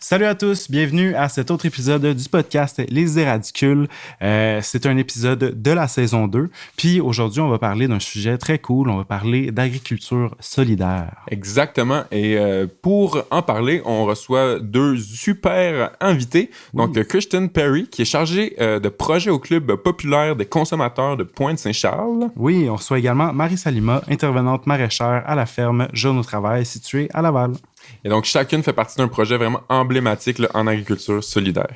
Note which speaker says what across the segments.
Speaker 1: Salut à tous, bienvenue à cet autre épisode du podcast Les Idées Radicules. C'est un épisode de la saison 2. Puis aujourd'hui, on va parler d'un sujet très cool. On va parler d'agriculture solidaire.
Speaker 2: Exactement. Et pour en parler, on reçoit deux super invités. Donc, Kristen Perry, qui est chargée de projet au Club populaire des consommateurs de Pointe-Saint-Charles.
Speaker 1: Oui, on reçoit également Marissa Lima, intervenante maraîchère à la ferme Jeune au Travail située à Laval.
Speaker 2: Et donc, chacune fait partie d'un projet vraiment emblématique là, en agriculture solidaire.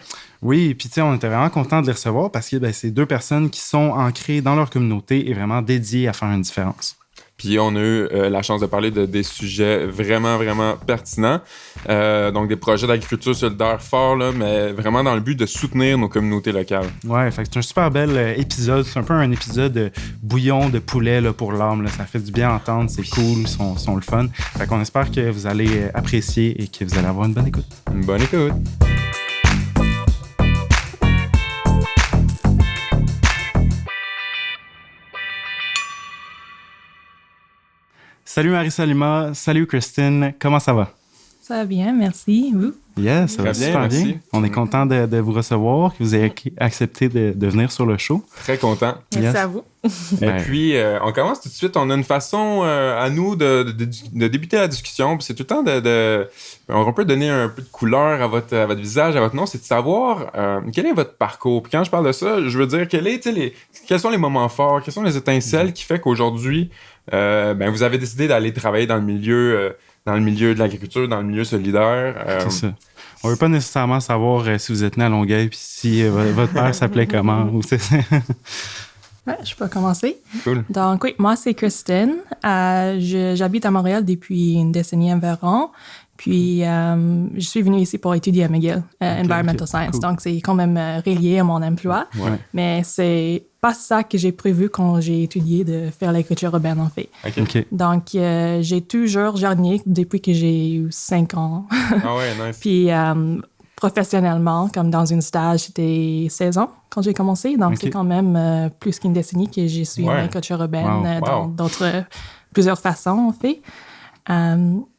Speaker 1: Oui, puis tu sais, on était vraiment contents de les recevoir parce que c'est deux personnes qui sont ancrées dans leur communauté et vraiment dédiées à faire une différence.
Speaker 2: Puis on a eu la chance de parler de des sujets vraiment, vraiment pertinents. Donc des projets d'agriculture solidaire forts, là, mais vraiment dans le but de soutenir nos communautés locales.
Speaker 1: Ouais, fait que c'est un super bel épisode. C'est un peu un épisode bouillon de poulet là, pour l'âme. Là. Ça fait du bien à entendre, c'est cool, ils sont le fun. Fait qu'on espère que vous allez apprécier et que vous allez avoir une bonne écoute.
Speaker 2: Une bonne écoute!
Speaker 1: Salut Marissa Lima, salut Kristen, comment ça va?
Speaker 3: Ça va bien, merci. Vous?
Speaker 1: Yes, ça va super bien. On est content de vous recevoir, que vous ayez accepté de venir sur le show.
Speaker 2: Très content.
Speaker 3: Merci à vous.
Speaker 2: Et puis, on commence tout de suite. On a une façon à nous de débuter la discussion. Puis c'est tout le temps on peut donner un peu de couleur à votre visage, à votre nom. C'est de savoir quel est votre parcours. Puis quand je parle de ça, je veux dire quels sont les moments forts, quelles sont les étincelles qui fait qu'aujourd'hui, vous avez décidé d'aller travailler dans le milieu de l'agriculture, dans le milieu solidaire.
Speaker 1: C'est ça. On veut pas nécessairement savoir si vous êtes né à Longueuil puis si votre père s'appelait comment. Ou
Speaker 3: Ouais, je peux commencer.
Speaker 2: Cool.
Speaker 3: Donc oui, moi c'est Kristen. J'habite à Montréal depuis une décennie environ. Puis je suis venue ici pour étudier à McGill, Environmental Science.
Speaker 1: Cool.
Speaker 3: Donc c'est quand même relié à mon emploi.
Speaker 1: Ouais.
Speaker 3: Mais c'est pas ça que j'ai prévu quand j'ai étudié de faire l'agriculture urbaine en fait.
Speaker 1: OK.
Speaker 3: Donc j'ai toujours jardinier depuis que j'ai eu 5 ans.
Speaker 2: Ah ouais, nice.
Speaker 3: Puis professionnellement, comme dans une stage, j'étais 16 ans quand j'ai commencé. Donc, c'est quand même plus qu'une décennie que je suis en agriculture urbaine dans plusieurs façons, en fait.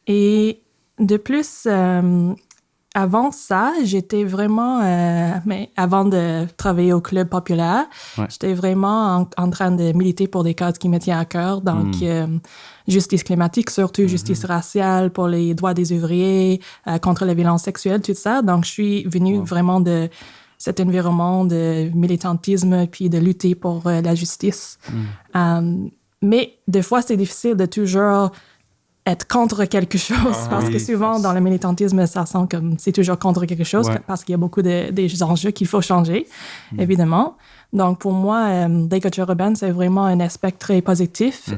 Speaker 3: Et de plus, avant ça, j'étais vraiment... mais avant de travailler au Club populaire, j'étais vraiment en train de militer pour des causes qui me tiennent à cœur. Donc, justice climatique, surtout justice raciale pour les droits des ouvriers, contre la violence sexuelle, tout ça. Donc, je suis venue vraiment de cet environnement de militantisme puis de lutter pour la justice. Mais des fois, c'est difficile de toujours être contre quelque chose parce que souvent, dans le militantisme, ça sent comme c'est toujours contre quelque chose parce qu'il y a beaucoup des enjeux qu'il faut changer, évidemment. Donc, pour moi, l'agriculture urbaine, c'est vraiment un aspect très positif.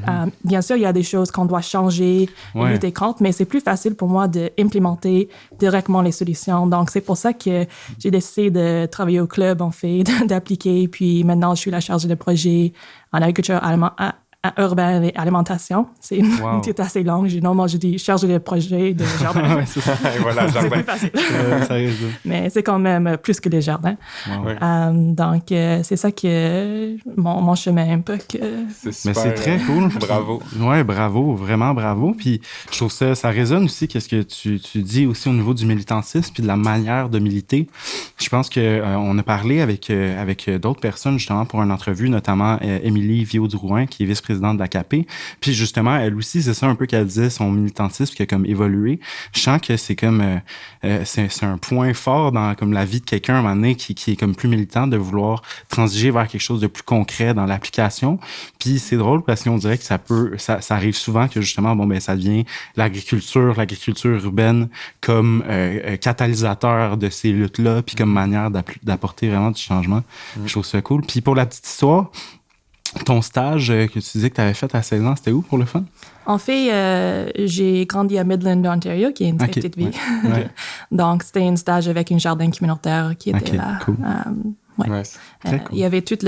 Speaker 3: Bien sûr, il y a des choses qu'on doit changer, lutter contre, mais c'est plus facile pour moi d'implémenter directement les solutions. Donc, c'est pour ça que j'ai décidé de travailler au club, en fait, d'appliquer. Puis maintenant, je suis la chargée de projet en agriculture urbaine et alimentation. C'est une titre assez longue. Normalement, je dis chargé de projet de jardin.
Speaker 2: Voilà,
Speaker 3: c'est plus facile. Mais c'est quand même plus que les jardins. Donc, c'est ça que mon chemin un peu.
Speaker 2: C'est super.
Speaker 1: Mais c'est très cool.
Speaker 2: Bravo.
Speaker 1: Ouais, bravo, vraiment bravo. Puis je trouve ça résonne aussi qu'est-ce que tu dis aussi au niveau du militantisme puis de la manière de militer. Je pense que on a parlé avec d'autres personnes justement pour une entrevue, notamment Émilie Viaud-Drouin, qui est vice-présidente de l'AKP. Puis justement, elle aussi, c'est ça un peu qu'elle disait, son militantisme qui a comme évolué. Je sens que c'est comme c'est un point fort dans comme la vie de quelqu'un à un moment donné qui est comme plus militant de vouloir transiger vers quelque chose de plus concret dans l'application. Puis c'est drôle parce qu'on dirait que ça arrive souvent que justement ça devient l'agriculture urbaine comme catalysateur de ces luttes-là puis comme manière d'apporter vraiment du changement. Je trouve ça cool. Puis pour la petite histoire, ton stage que tu disais que tu avais fait à 16 ans, c'était où pour le fun?
Speaker 3: En fait, j'ai grandi à Midland, Ontario, qui est une très petite ville. Donc, c'était un stage avec un jardin communautaire qui était là.
Speaker 1: Cool.
Speaker 2: Nice.
Speaker 1: Cool.
Speaker 3: Il y avait tout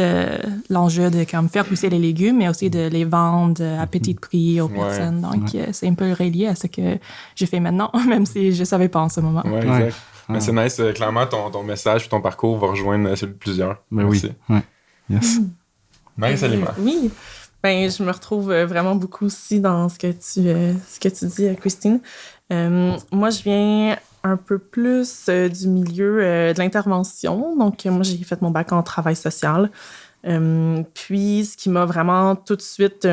Speaker 3: l'enjeu de comme, faire pousser les légumes, mais aussi de les vendre à petit prix aux personnes. Donc, c'est un peu relié à ce que je fais maintenant, même si je ne savais pas en ce moment.
Speaker 2: Ouais, exact. Mais c'est nice. Clairement, ton message et ton parcours vont rejoindre celui de plusieurs.
Speaker 1: Mais oui. Yes.
Speaker 2: Marissa Lima.
Speaker 4: Oui. Ben, je me retrouve vraiment beaucoup aussi dans ce que tu dis, Christine. Moi, je viens un peu plus du milieu de l'intervention. Donc, moi, j'ai fait mon bac en travail social. Puis, ce qui m'a vraiment tout de suite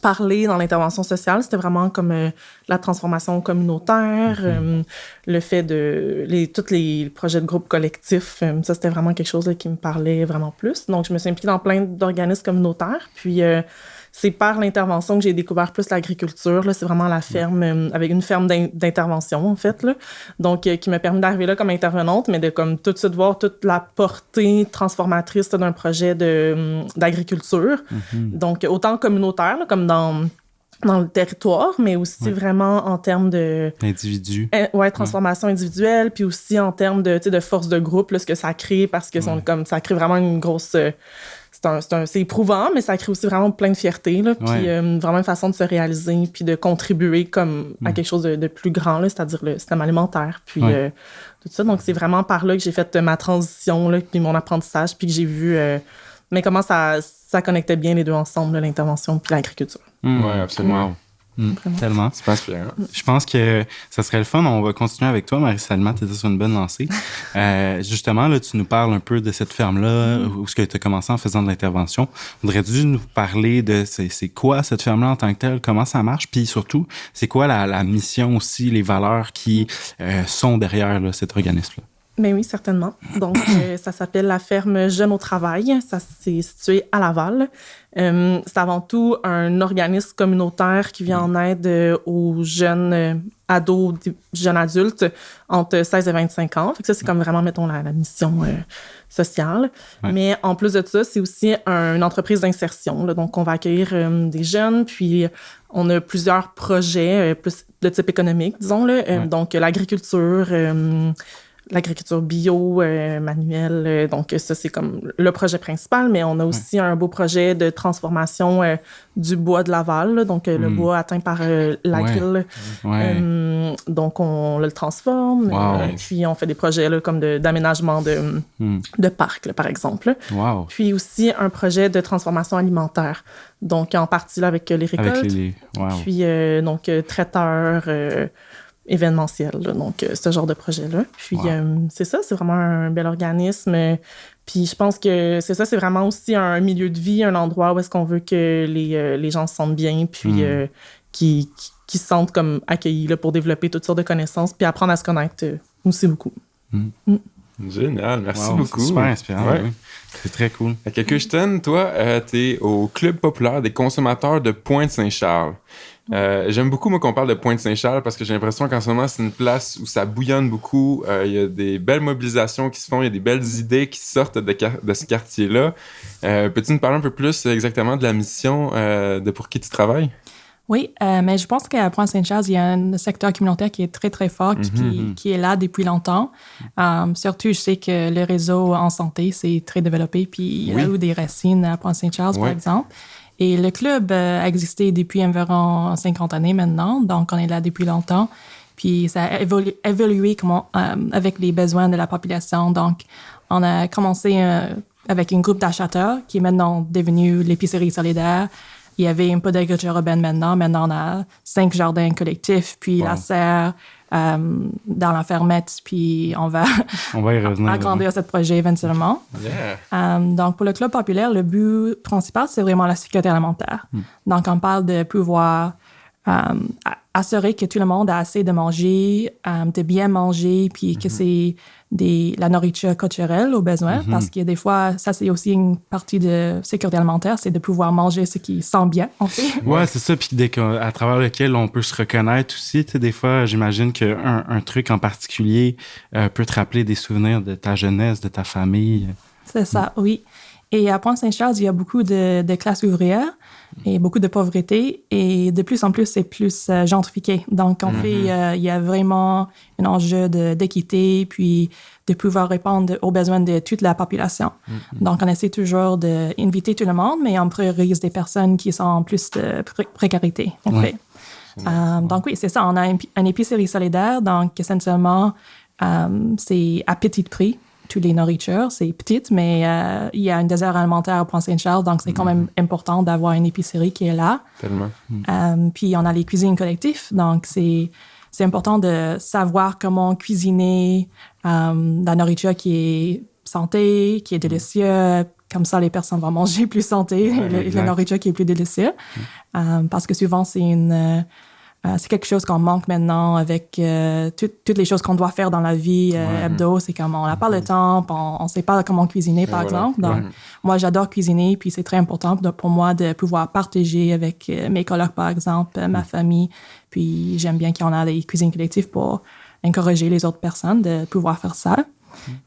Speaker 4: parlé dans l'intervention sociale, c'était vraiment comme la transformation communautaire, le fait de tous les projets de groupe collectifs. Ça, c'était vraiment quelque chose là, qui me parlait vraiment plus. Donc, je me suis impliquée dans plein d'organismes communautaires. Puis, c'est par l'intervention que j'ai découvert plus l'agriculture. Là. C'est vraiment la ferme, avec une ferme d'intervention, en fait. Là. Donc, qui m'a permis d'arriver là comme intervenante, mais de comme tout de suite voir toute la portée transformatrice d'un projet d'agriculture. Donc, autant communautaire, là, comme dans le territoire, mais aussi vraiment en termes de...
Speaker 1: Individu.
Speaker 4: Transformation individuelle, puis aussi en termes de force de groupe, là, ce que ça crée, parce que ça crée vraiment une grosse... C'est éprouvant, mais ça crée aussi vraiment plein de fierté, là, puis vraiment une façon de se réaliser, puis de contribuer comme à quelque chose de plus grand, là, c'est-à-dire le système alimentaire, puis tout ça. Donc, c'est vraiment par là que j'ai fait ma transition, là, puis mon apprentissage, puis que j'ai vu mais comment ça connectait bien les deux ensemble, là, l'intervention puis l'agriculture.
Speaker 2: Oui, absolument.
Speaker 1: Tellement.
Speaker 2: C'est pas inspirant.
Speaker 1: Je pense que ça serait le fun. On va continuer avec toi, Marie-Salma. Tu étais sur une bonne lancée. Justement, là, tu nous parles un peu de cette ferme-là, où tu as commencé en faisant de l'intervention. Voudrais-tu nous parler de c'est quoi cette ferme-là en tant que telle, comment ça marche, puis surtout, c'est quoi la mission aussi, les valeurs qui sont derrière là, cet organisme-là?
Speaker 4: Ben oui, certainement. Donc, ça s'appelle la ferme Jeunes au travail. Ça, c'est situé à Laval. C'est avant tout un organisme communautaire qui vient en aide aux jeunes ados, jeunes adultes entre 16 et 25 ans. Fait que ça, c'est comme vraiment, mettons, la mission sociale. Ouais. Mais en plus de ça, c'est aussi une entreprise d'insertion. Là. Donc, on va accueillir des jeunes, puis on a plusieurs projets plus de type économique, disons. Là. Donc, l'agriculture... l'agriculture bio, manuelle. Donc, ça, c'est comme le projet principal, mais on a aussi un beau projet de transformation du bois de Laval, là, donc le bois atteint par l'agile. Donc, on le transforme. Puis, on fait des projets là, comme d'aménagement de parcs, là, par exemple. Puis aussi, un projet de transformation alimentaire. Donc, en partie là, avec les récoltes. Puis, donc, traiteurs... événementiel, là, donc ce genre de projet-là. Puis c'est ça, c'est vraiment un bel organisme. Puis je pense que c'est ça, c'est vraiment aussi un milieu de vie, un endroit où est-ce qu'on veut que les gens se sentent bien, puis qui se sentent comme accueillis là, pour développer toutes sortes de connaissances, puis apprendre à se connaître aussi beaucoup.
Speaker 2: Génial, merci beaucoup.
Speaker 1: C'est super inspirant, oui. C'est très cool.
Speaker 2: Kirsten, toi, t'es au Club populaire des consommateurs de Pointe-Saint-Charles. J'aime beaucoup, moi, qu'on parle de Pointe-Saint-Charles parce que j'ai l'impression qu'en ce moment, c'est une place où ça bouillonne beaucoup. Il y a des belles mobilisations qui se font, il y a des belles idées qui sortent de ce quartier-là. Peux-tu nous parler un peu plus exactement de la mission de pour qui tu travailles?
Speaker 3: Oui, mais je pense qu'à Pointe-Saint-Charles, il y a un secteur communautaire qui est très, très fort, qui est là depuis longtemps. Surtout, je sais que le réseau en santé, c'est très développé, puis il y a eu des racines à Pointe-Saint-Charles, par exemple. Et le club a existé depuis environ 50 années maintenant, donc on est là depuis longtemps. Puis ça a évolué avec les besoins de la population. Donc, on a commencé avec un groupe d'acheteurs qui est maintenant devenu l'épicerie solidaire. Il y avait un peu d'agriculture urbaine maintenant. Maintenant, on a 5 jardins collectifs, puis la serre dans la fermette, puis on va
Speaker 1: y revenir,
Speaker 3: agrandir ce projet éventuellement. Donc, pour le Club populaire, le but principal, c'est vraiment la sécurité alimentaire. Donc, on parle de pouvoir assurer que tout le monde a assez de manger, de bien manger, puis que c'est la nourriture culturelle aux besoins, parce que des fois, ça, c'est aussi une partie de sécurité alimentaire, c'est de pouvoir manger ce qui sent bien, en fait.
Speaker 1: Ouais, c'est ça, puis à travers lequel on peut se reconnaître aussi. Tu sais, des fois, j'imagine qu'un truc en particulier peut te rappeler des souvenirs de ta jeunesse, de ta famille.
Speaker 3: C'est ça, oui. Et à Pointe-Saint-Charles, il y a beaucoup de classes ouvrières et beaucoup de pauvreté. Et de plus en plus, c'est plus gentrifié. Donc, en fait, il y a vraiment un enjeu d'équité, puis de pouvoir répondre aux besoins de toute la population. Donc, on essaie toujours d'inviter tout le monde, mais on priorise des personnes qui sont en plus de précarité, en fait. Donc, oui, c'est ça. On a une épicerie solidaire. Donc, essentiellement, c'est à petit prix. Toutes les nourritures, c'est petite, mais il y a un désert alimentaire à Pointe-Saint-Charles, donc c'est quand même important d'avoir une épicerie qui est là.
Speaker 2: Tellement.
Speaker 3: Puis on a les cuisines collectives, donc c'est c'est important de savoir comment cuisiner de la nourriture qui est santé, qui est délicieuse. Comme ça, les personnes vont manger plus santé et la nourriture qui est plus délicieuse. Parce que souvent, c'est quelque chose qu'on manque maintenant avec toutes les choses qu'on doit faire dans la vie hebdo. C'est comme on n'a pas le temps, on ne sait pas comment cuisiner, par exemple. Donc, moi, j'adore cuisiner, puis c'est très important pour moi de pouvoir partager avec mes collègues, par exemple, ma famille. Puis j'aime bien qu'on a des cuisines collectives pour encourager les autres personnes de pouvoir faire ça.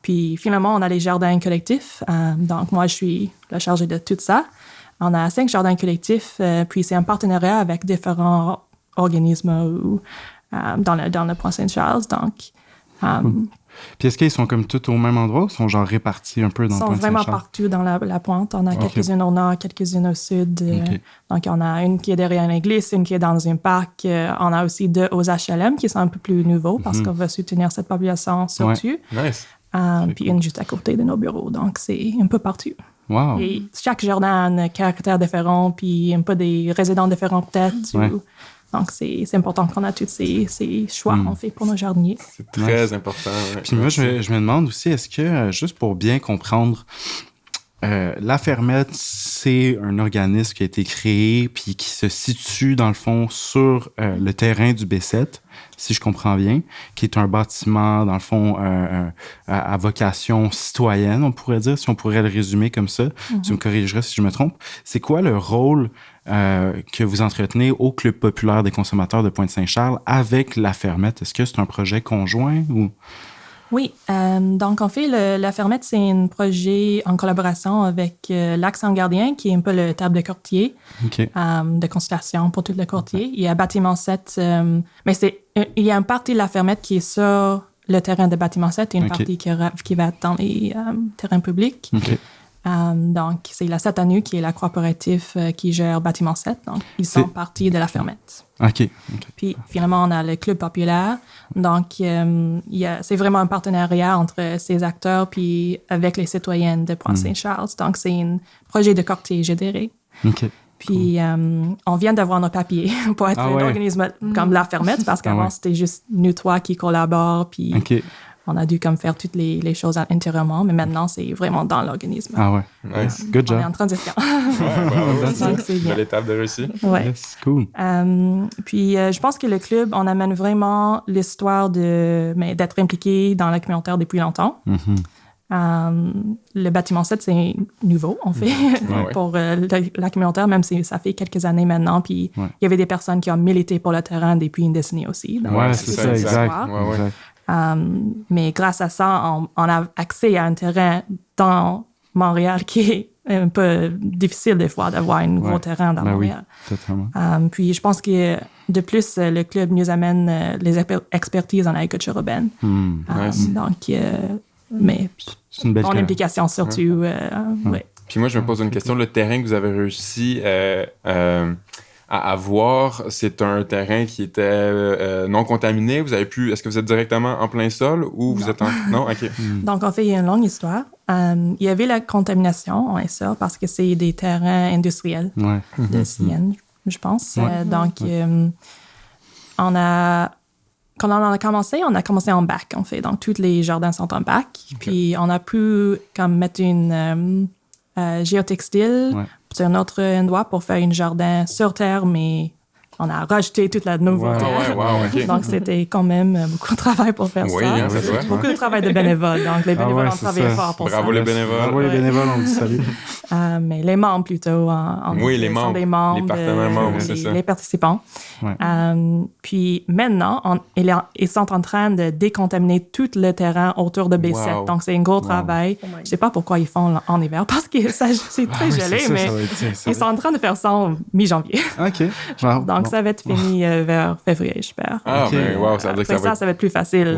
Speaker 3: Puis finalement, on a les jardins collectifs. Donc, moi, je suis la chargée de tout ça. On a 5 jardins collectifs, puis c'est un partenariat avec différents organismes dans le Pointe-Saint-Charles. Donc,
Speaker 1: puis est-ce qu'ils sont comme tous au même endroit ou sont genre répartis un peu dans le Pointe-Saint-Charles?
Speaker 3: Ils sont vraiment partout dans la pointe. On a quelques-unes au nord, quelques-unes au sud. Donc, on a une qui est derrière une église, une qui est dans un parc. On a aussi 2 aux HLM qui sont un peu plus nouveaux parce qu'on veut soutenir cette population surtout.
Speaker 2: Nice.
Speaker 3: Puis une juste à côté de nos bureaux. Donc, c'est un peu partout.
Speaker 1: Wow.
Speaker 3: Et chaque jardin a un caractère différent, puis un peu des résidents différents peut-être. Donc, c'est important qu'on a tous ces choix qu'on fait pour nos jardiniers.
Speaker 2: C'est très important. Ouais.
Speaker 1: Puis moi, je me demande aussi, est-ce que, juste pour bien comprendre, la Fermette, c'est un organisme qui a été créé puis qui se situe, dans le fond, sur le terrain du B7, si je comprends bien, qui est un bâtiment, dans le fond, à vocation citoyenne, on pourrait dire, si on pourrait le résumer comme ça. Tu me corrigeras si je me trompe. C'est quoi le rôle que vous entretenez au Club populaire des consommateurs de Pointe-Saint-Charles avec la Fermette? Est-ce que c'est un projet conjoint ou...
Speaker 3: Oui, donc en fait, la Fermette, c'est un projet en collaboration avec l'Accent Gardien, qui est un peu le table de courtier de consultation pour tout le courtier. Il y a Bâtiment 7, mais il y a une partie de la Fermette qui est sur le terrain de Bâtiment 7 et une partie qui va être dans les terrains publics. Donc, c'est la 7 Avenue qui est la coopérative qui gère Bâtiment 7. Donc, ils sont partie de la Fermette. Puis, finalement, on a le Club populaire. Donc, c'est vraiment un partenariat entre ces acteurs puis avec les citoyennes de Pointe-Saint-Charles. Donc, c'est un projet de courtier, je dirais. Puis, on vient d'avoir nos papiers pour être un organisme comme la Fermette parce qu'avant, c'était juste nous 3 qui collaborent. Puis, on a dû comme faire toutes les choses intérieurement, mais maintenant, c'est vraiment dans l'organisme.
Speaker 1: Ah ouais. Nice. Good job.
Speaker 3: On est en transition.
Speaker 2: Donc, c'est bien. L'étape de réussite.
Speaker 3: Ouais.
Speaker 1: Yes, cool.
Speaker 3: Puis, je pense que le club, on amène vraiment l'histoire d'être impliqué dans la communautaire depuis longtemps. Le bâtiment 7, c'est nouveau, en fait, pour la communautaire, même si ça fait quelques années maintenant. Puis, il y avait des personnes qui ont milité pour le terrain depuis une décennie aussi.
Speaker 1: Oui, c'est ça, exact.
Speaker 3: Mais grâce à ça, on a accès à un terrain dans Montréal qui est un peu difficile des fois d'avoir un gros terrain dans Montréal.
Speaker 1: Oui, totalement.
Speaker 3: Puis je pense que de plus, le club nous amène les expertises en agriculture urbaine. Donc, mais
Speaker 1: c'est une belle
Speaker 3: implication surtout.
Speaker 2: Puis moi, je me pose une question. Le terrain que vous avez réussi à avoir, c'est un terrain qui était non contaminé. Est-ce que vous êtes directement en plein sol ou vous êtes en... Non? OK.
Speaker 3: Donc, en fait, il y a une longue histoire. Il y avait la contamination, ça, parce que c'est des terrains industriels de CN, je pense. Donc, quand on a commencé en bac, en fait. Donc, tous les jardins sont en bac. Puis, on a pu comme mettre une géotextile sur un autre endroit pour faire un jardin sur terre, mais on a rajouté toute la nouveauté. Donc, c'était quand même beaucoup de travail pour faire ça. Beaucoup de travail de bénévoles. Donc, les bénévoles ont travaillé fort pour ça.
Speaker 2: Bravo les bénévoles.
Speaker 1: Bravo les bénévoles, on vous salue.
Speaker 3: Mais les membres plutôt.
Speaker 2: Les membres.
Speaker 3: Des membres.
Speaker 2: Les partenaires membres, c'est ça.
Speaker 3: Les participants. Puis maintenant, ils sont en train de décontaminer tout le terrain autour de B7. Donc, c'est un gros travail. Je ne sais pas pourquoi ils font en hiver, parce que c'est très gelé, mais ils sont en train de faire ça en mi-janvier. Donc, ça va être fini vers février, j'espère.
Speaker 2: Ça veut dire que
Speaker 3: ça va être plus facile.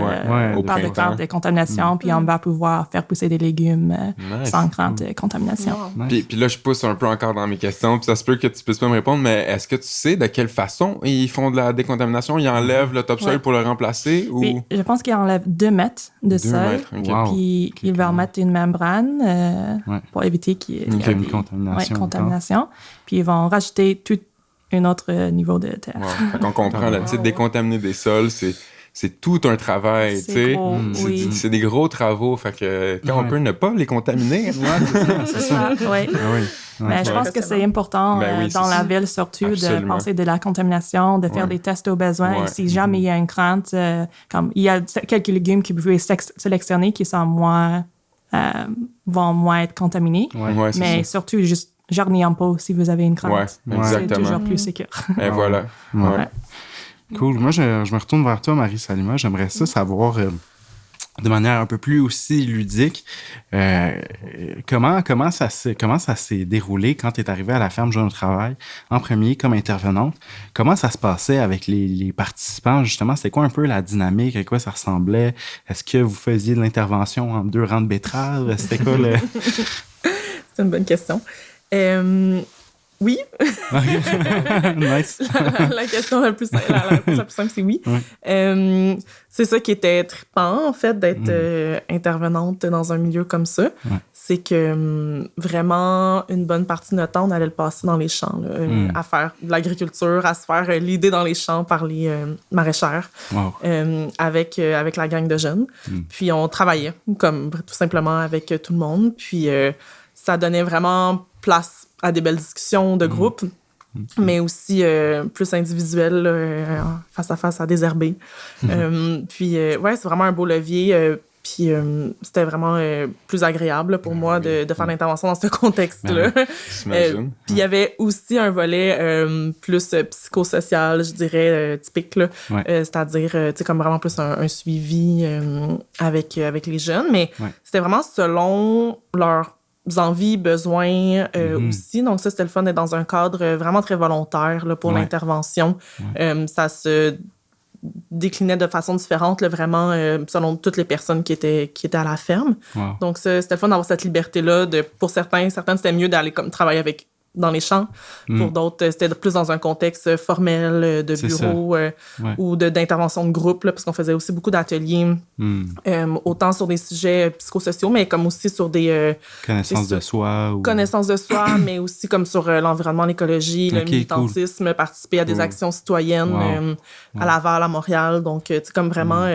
Speaker 3: On parle de crainte de contamination, puis on va pouvoir faire pousser des légumes sans crainte de contamination.
Speaker 2: Puis là, je pousse un peu encore dans mes questions, puis ça se peut que tu puisses pas me répondre, mais est-ce que tu sais de quelle façon ils font de la décontamination? Ils enlèvent le topsoil pour le remplacer? Ou...
Speaker 3: Oui, je pense qu'ils enlèvent 2 mètres de sol, puis ils vont mettre une membrane pour éviter qu'il y ait
Speaker 1: une contamination.
Speaker 3: Puis ils vont rajouter un autre niveau de terre.
Speaker 2: Fait qu'on comprend, là, tu sais, décontaminer des sols, c'est tout un travail, tu sais. C'est des gros travaux, fait que quand on peut ne pas les contaminer.
Speaker 3: C'est ça, oui. Mais je pense que c'est important dans la ville, surtout, de penser de la contamination, de faire des tests au besoin. Et si jamais il y a une crainte, comme il y a quelques légumes que vous pouvez sélectionner qui sont vont moins être contaminés. Mais surtout, juste jarnis en pot si vous avez une crainte. C'est toujours plus sécure.
Speaker 2: Et voilà.
Speaker 1: Cool. Moi, je me retourne vers toi, Marie-Salima. J'aimerais ça savoir, de manière un peu plus aussi ludique, comment ça s'est déroulé quand tu es arrivée à la ferme Jeunes au travail en premier comme intervenante. Comment ça se passait avec les participants, justement? C'était quoi un peu la dynamique? À quoi ça ressemblait? Est-ce que vous faisiez de l'intervention en 2 rangs de betteraves? C'était quoi le...
Speaker 4: C'est une bonne question. Oui.
Speaker 1: Nice.
Speaker 4: La question la plus simple, c'est oui. C'est ça qui était trippant, en fait, d'être intervenante dans un milieu comme ça. C'est que vraiment, une bonne partie de notre temps, on allait le passer dans les champs, là, à faire de l'agriculture, à se faire l'idée dans les champs par les maraîchères, avec la gang de jeunes. Puis on travaillait, comme tout simplement avec tout le monde. Puis ça donnait vraiment place à des belles discussions de groupe, mais aussi plus individuelles, face à face à désherber. Puis, c'est vraiment un beau levier. Puis, c'était vraiment plus agréable pour moi de faire l'intervention dans ce contexte-là. Puis, il y avait aussi un volet plus psychosocial, je dirais, typique, là. C'est-à-dire, tu sais, comme vraiment plus un suivi avec les jeunes. Mais c'était vraiment selon leurs envies, besoins aussi. Donc ça, c'était le fun d'être dans un cadre vraiment très volontaire là, pour l'intervention. Ça se déclinait de façon différente, là, vraiment, selon toutes les personnes qui étaient à la ferme. Donc ça, c'était le fun d'avoir cette liberté-là. Pour certaines, c'était mieux d'aller comme travailler dans les champs. Pour d'autres, c'était plus dans un contexte formel de bureau ou d'intervention de groupe, là, parce qu'on faisait aussi beaucoup d'ateliers, autant sur des sujets psychosociaux, mais comme aussi sur des...
Speaker 1: connaissances de soi.
Speaker 4: Connaissances de soi, mais aussi comme sur l'environnement, l'écologie, le militantisme, participer à des actions citoyennes à Laval, à Montréal. Donc, tu sais, comme vraiment...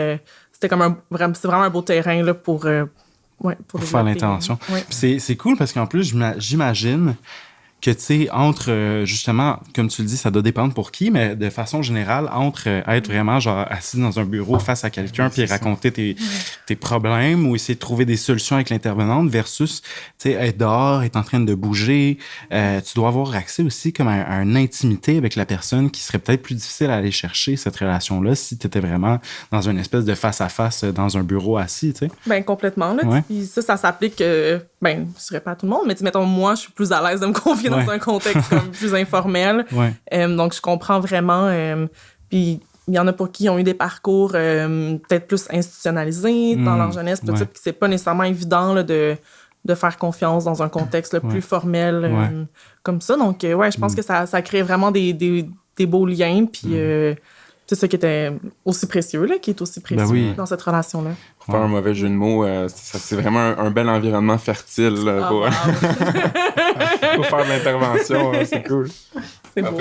Speaker 4: c'était comme c'est vraiment un beau terrain là, pour
Speaker 1: faire l'intervention. C'est cool parce qu'en plus, j'imagine que, tu sais, entre, justement, comme tu le dis, ça doit dépendre pour qui, mais de façon générale, entre être vraiment, genre, assis dans un bureau face à quelqu'un puis raconter tes problèmes ou essayer de trouver des solutions avec l'intervenante versus, tu sais, être dehors, être en train de bouger, tu dois avoir accès aussi comme à une intimité avec la personne qui serait peut-être plus difficile à aller chercher cette relation-là si tu étais vraiment dans une espèce de face-à-face dans un bureau assis, tu sais.
Speaker 4: Ben complètement, là. Puis ça s'applique, je dirais pas à tout le monde, mais mettons, moi, je suis plus à l'aise de me confier dans un contexte comme plus informel. Donc, je comprends vraiment. Puis, il y en a pour qui ont eu des parcours peut-être plus institutionnalisés dans leur jeunesse, puis c'est pas nécessairement évident là, de faire confiance dans un contexte là, plus formel comme ça. Donc, je pense que ça crée vraiment des beaux liens. Puis, c'est ça qui était aussi précieux, là, qui est aussi précieux dans cette relation-là.
Speaker 2: Pour faire un mauvais jeu de mots, c'est vraiment un bel environnement fertile là, pour faire de l'intervention. C'est cool.
Speaker 4: C'est beau.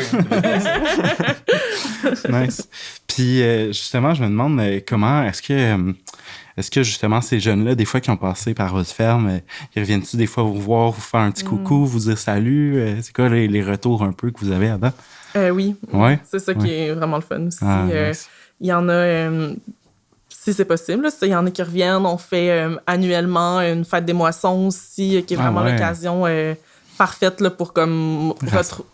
Speaker 1: Nice. Puis, justement, je me demande comment est-ce que justement ces jeunes-là, des fois qui ont passé par votre ferme, ils reviennent-tu des fois vous voir, vous faire un petit coucou, vous dire salut? C'est quoi les retours un peu que vous avez avant?
Speaker 4: Oui. C'est ça qui est vraiment le fun aussi.
Speaker 1: Nice.
Speaker 4: Il y en a, si c'est possible, il y en a qui reviennent. On fait annuellement une fête des moissons aussi, qui est vraiment l'occasion parfaite là, pour comme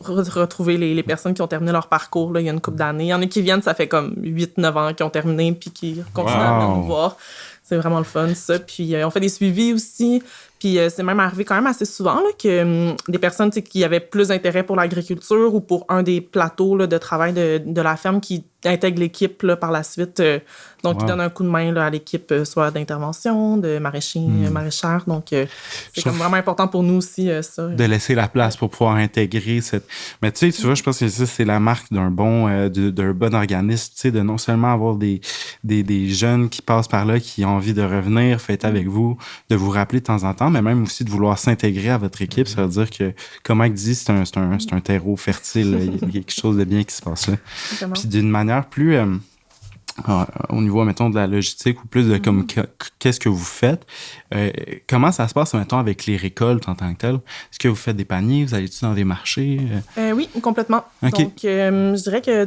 Speaker 4: retrouver les personnes qui ont terminé leur parcours là, il y a une couple d'années. Il y en a qui viennent, ça fait comme 8-9 ans qui ont terminé puis qui continuent à venir nous voir. C'est vraiment le fun, ça. Puis on fait des suivis aussi. Puis c'est même arrivé quand même assez souvent là, que des personnes qui avaient plus d'intérêt pour l'agriculture ou pour un des plateaux là, de travail de la ferme qui intègre l'équipe là, par la suite. Donc, ils donnent un coup de main là, à l'équipe, soit d'intervention, de maraîchères. Donc, c'est comme vraiment important pour nous aussi, ça.
Speaker 1: De laisser la place pour pouvoir intégrer cette... Mais tu vois, je pense que ça, c'est la marque d'un bon organisme, tu sais, de non seulement avoir des jeunes qui passent par là, qui ont envie de revenir, fêter avec vous, de vous rappeler de temps en temps, mais même aussi de vouloir s'intégrer à votre équipe. Ça veut dire que, comme Mike dit, c'est un terreau fertile. Il y a quelque chose de bien qui se passe là. Puis d'une manière plus... au niveau, mettons, de la logistique ou plus de comme qu'est-ce que vous faites. Comment ça se passe, mettons, avec les récoltes en tant que telles? Est-ce que vous faites des paniers? Vous allez-tu dans des marchés?
Speaker 4: Oui, complètement.
Speaker 1: Okay.
Speaker 4: Donc, je dirais que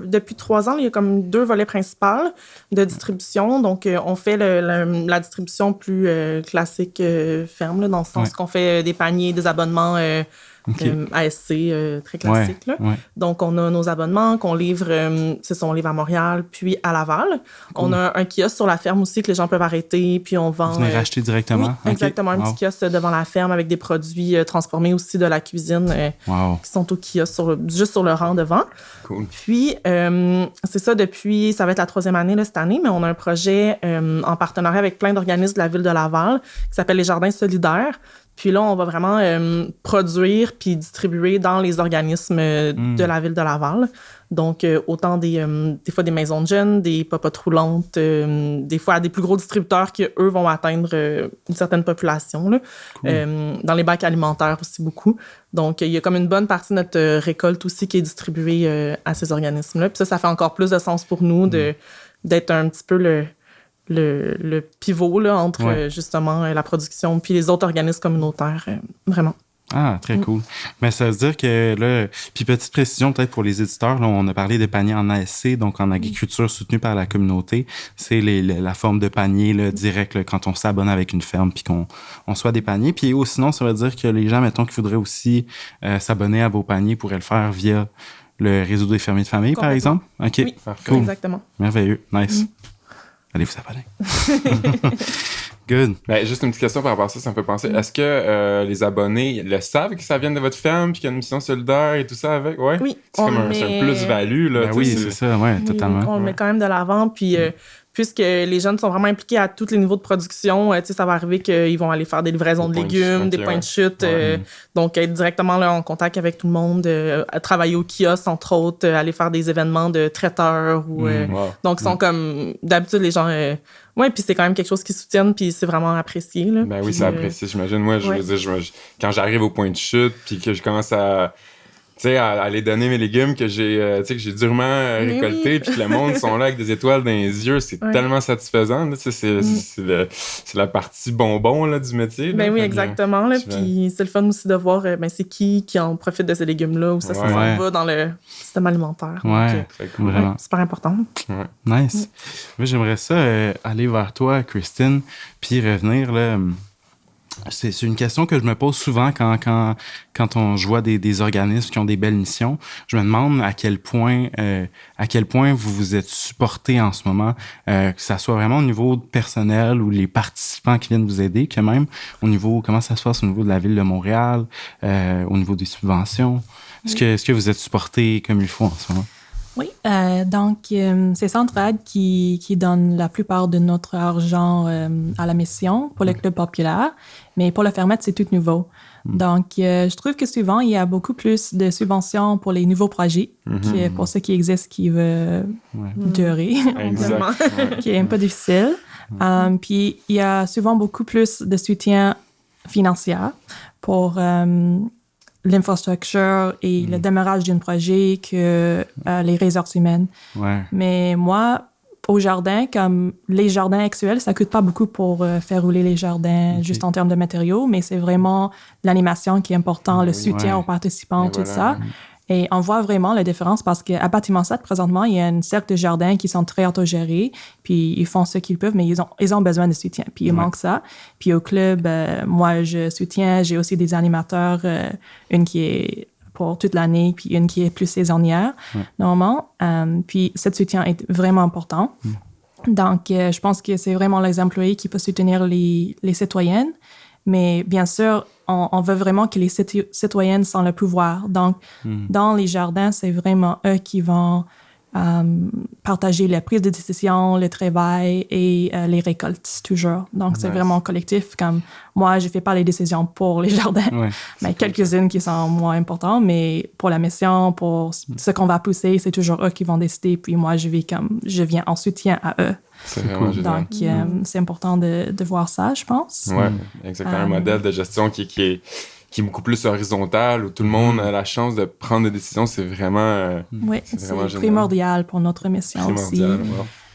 Speaker 4: depuis 3 ans, il y a comme 2 volets principaux de distribution. Donc, on fait la distribution plus classique ferme, là, dans le sens qu'on fait des paniers, des abonnements ASC très classique. Là. Donc, on a nos abonnements qu'on livre, on livre à Montréal, puis à Laval. Cool. On a un kiosque sur la ferme aussi que les gens peuvent arrêter, puis on vend...
Speaker 1: Vous venez racheter directement?
Speaker 4: Oui, exactement. Un petit kiosque devant la ferme avec des produits transformés aussi de la cuisine qui sont au kiosque, juste sur le rang devant.
Speaker 2: Cool.
Speaker 4: Puis, c'est ça, ça va être la 3e année là, cette année, mais on a un projet en partenariat avec plein d'organismes de la ville de Laval qui s'appelle les Jardins solidaires. Puis là, on va vraiment produire puis distribuer dans les organismes de la ville de Laval. Donc, autant des fois des maisons de jeunes, des popotes roulantes, des fois des plus gros distributeurs qui, eux, vont atteindre une certaine population. Là. Cool. Dans les bacs alimentaires aussi beaucoup. Donc, il y a comme une bonne partie de notre récolte aussi qui est distribuée à ces organismes-là. Puis ça fait encore plus de sens pour nous d'être un petit peu le pivot là, entre justement la production puis les autres organismes communautaires, vraiment.
Speaker 1: Ah, très cool. Mais ça veut dire que là, puis petite précision peut-être pour les éditeurs, là, on a parlé des paniers en ASC, donc en agriculture soutenue par la communauté. C'est la forme de panier là, direct là, quand on s'abonne avec une ferme puis qu'on soit des paniers. Puis sinon, ça veut dire que les gens, mettons, qui voudraient aussi s'abonner à vos paniers pourraient le faire via le réseau des fermiers de famille, par exemple? OK,
Speaker 4: oui,
Speaker 1: cool.
Speaker 4: Exactement.
Speaker 1: Merveilleux, nice. Allez vous abonner. Good.
Speaker 2: Ben, juste une petite question par rapport à ça, ça me fait penser. Est-ce que les abonnés le savent que ça vient de votre ferme puis qu'il y a une mission solidaire et tout ça avec? Ouais.
Speaker 4: Oui.
Speaker 2: C'est comme un plus-value, là.
Speaker 1: Ben oui, c'est ça, totalement.
Speaker 4: On le met quand même de l'avant, puis puisque les jeunes sont vraiment impliqués à tous les niveaux de production, ça va arriver qu'ils vont aller faire des livraisons de légumes, des points de chute, donc être directement là, en contact avec tout le monde, travailler au kiosque, entre autres, aller faire des événements de traiteurs. Donc, ils sont comme... D'habitude, les gens... puis c'est quand même quelque chose qu'ils soutiennent, puis c'est vraiment apprécié. Là,
Speaker 2: ben oui, c'est apprécié, j'imagine. Moi, je veux dire, quand j'arrive au point de chute, puis que je commence à aller donner mes légumes que j'ai durement récoltés, puis que le monde sont là avec des étoiles dans les yeux, c'est tellement satisfaisant. Là, c'est la partie bonbon là, du métier. Là,
Speaker 4: ben oui, exactement. Puis c'est le fun aussi de voir c'est qui en profite de ces légumes-là, ou ça s'en va dans le système alimentaire.
Speaker 1: Ouais,
Speaker 4: donc,
Speaker 1: vraiment.
Speaker 4: Super important.
Speaker 1: Ouais. Nice. Moi, j'aimerais ça aller vers toi, Christine, puis revenir là... C'est une question que je me pose souvent quand je vois des organismes qui ont des belles missions. Je me demande à quel point vous vous êtes supporté en ce moment, que ça soit vraiment au niveau personnel ou les participants qui viennent vous aider, que même au niveau, comment ça se passe au niveau de la ville de Montréal, au niveau des subventions. Est-ce que vous êtes supporté comme il faut en ce moment?
Speaker 3: Oui, donc c'est Centraide qui donne la plupart de notre argent à la mission pour le Club populaire, mais pour le Fermette, c'est tout nouveau. Donc, je trouve que souvent, il y a beaucoup plus de subventions pour les nouveaux projets que pour ceux qui existent qui veulent durer, qui est un peu difficile. Puis, il y a souvent beaucoup plus de soutien financier pour... l'infrastructure et le démarrage d'un projet que les ressources humaines.
Speaker 1: Ouais.
Speaker 3: Mais moi, au jardin, comme les jardins actuels, ça coûte pas beaucoup pour faire rouler les jardins juste en termes de matériaux, mais c'est vraiment l'animation qui est important, le soutien aux participants, tout ça. Et on voit vraiment la différence parce qu'à Bâtiment 7, présentement, il y a un cercle de jardins qui sont très autogérés, puis ils font ce qu'ils peuvent, mais ils ont besoin de soutien, puis il manque ça. Puis au club, moi, je soutiens, j'ai aussi des animateurs, une qui est pour toute l'année, puis une qui est plus saisonnière, normalement. Puis ce soutien est vraiment important. Donc, je pense que c'est vraiment les employés qui peuvent soutenir les citoyennes. Mais bien sûr, on veut vraiment que les citoyennes sont le pouvoir. Donc, dans les jardins, c'est vraiment eux qui vont partager la prise de décision, le travail et les récoltes, toujours. Donc, c'est vraiment collectif. Comme moi, je fais pas les décisions pour les jardins, mais quelques-unes qui sont moins importantes, mais pour la mission, pour ce qu'on va pousser, c'est toujours eux qui vont décider. Puis moi, je viens en soutien à eux.
Speaker 2: C'est vraiment génial.
Speaker 3: Donc, c'est important de voir ça, je pense.
Speaker 2: Oui, exactement. Un modèle de gestion qui est beaucoup plus horizontal, où tout le monde a la chance de prendre des décisions, c'est vraiment
Speaker 3: oui, c'est primordial pour notre mission aussi.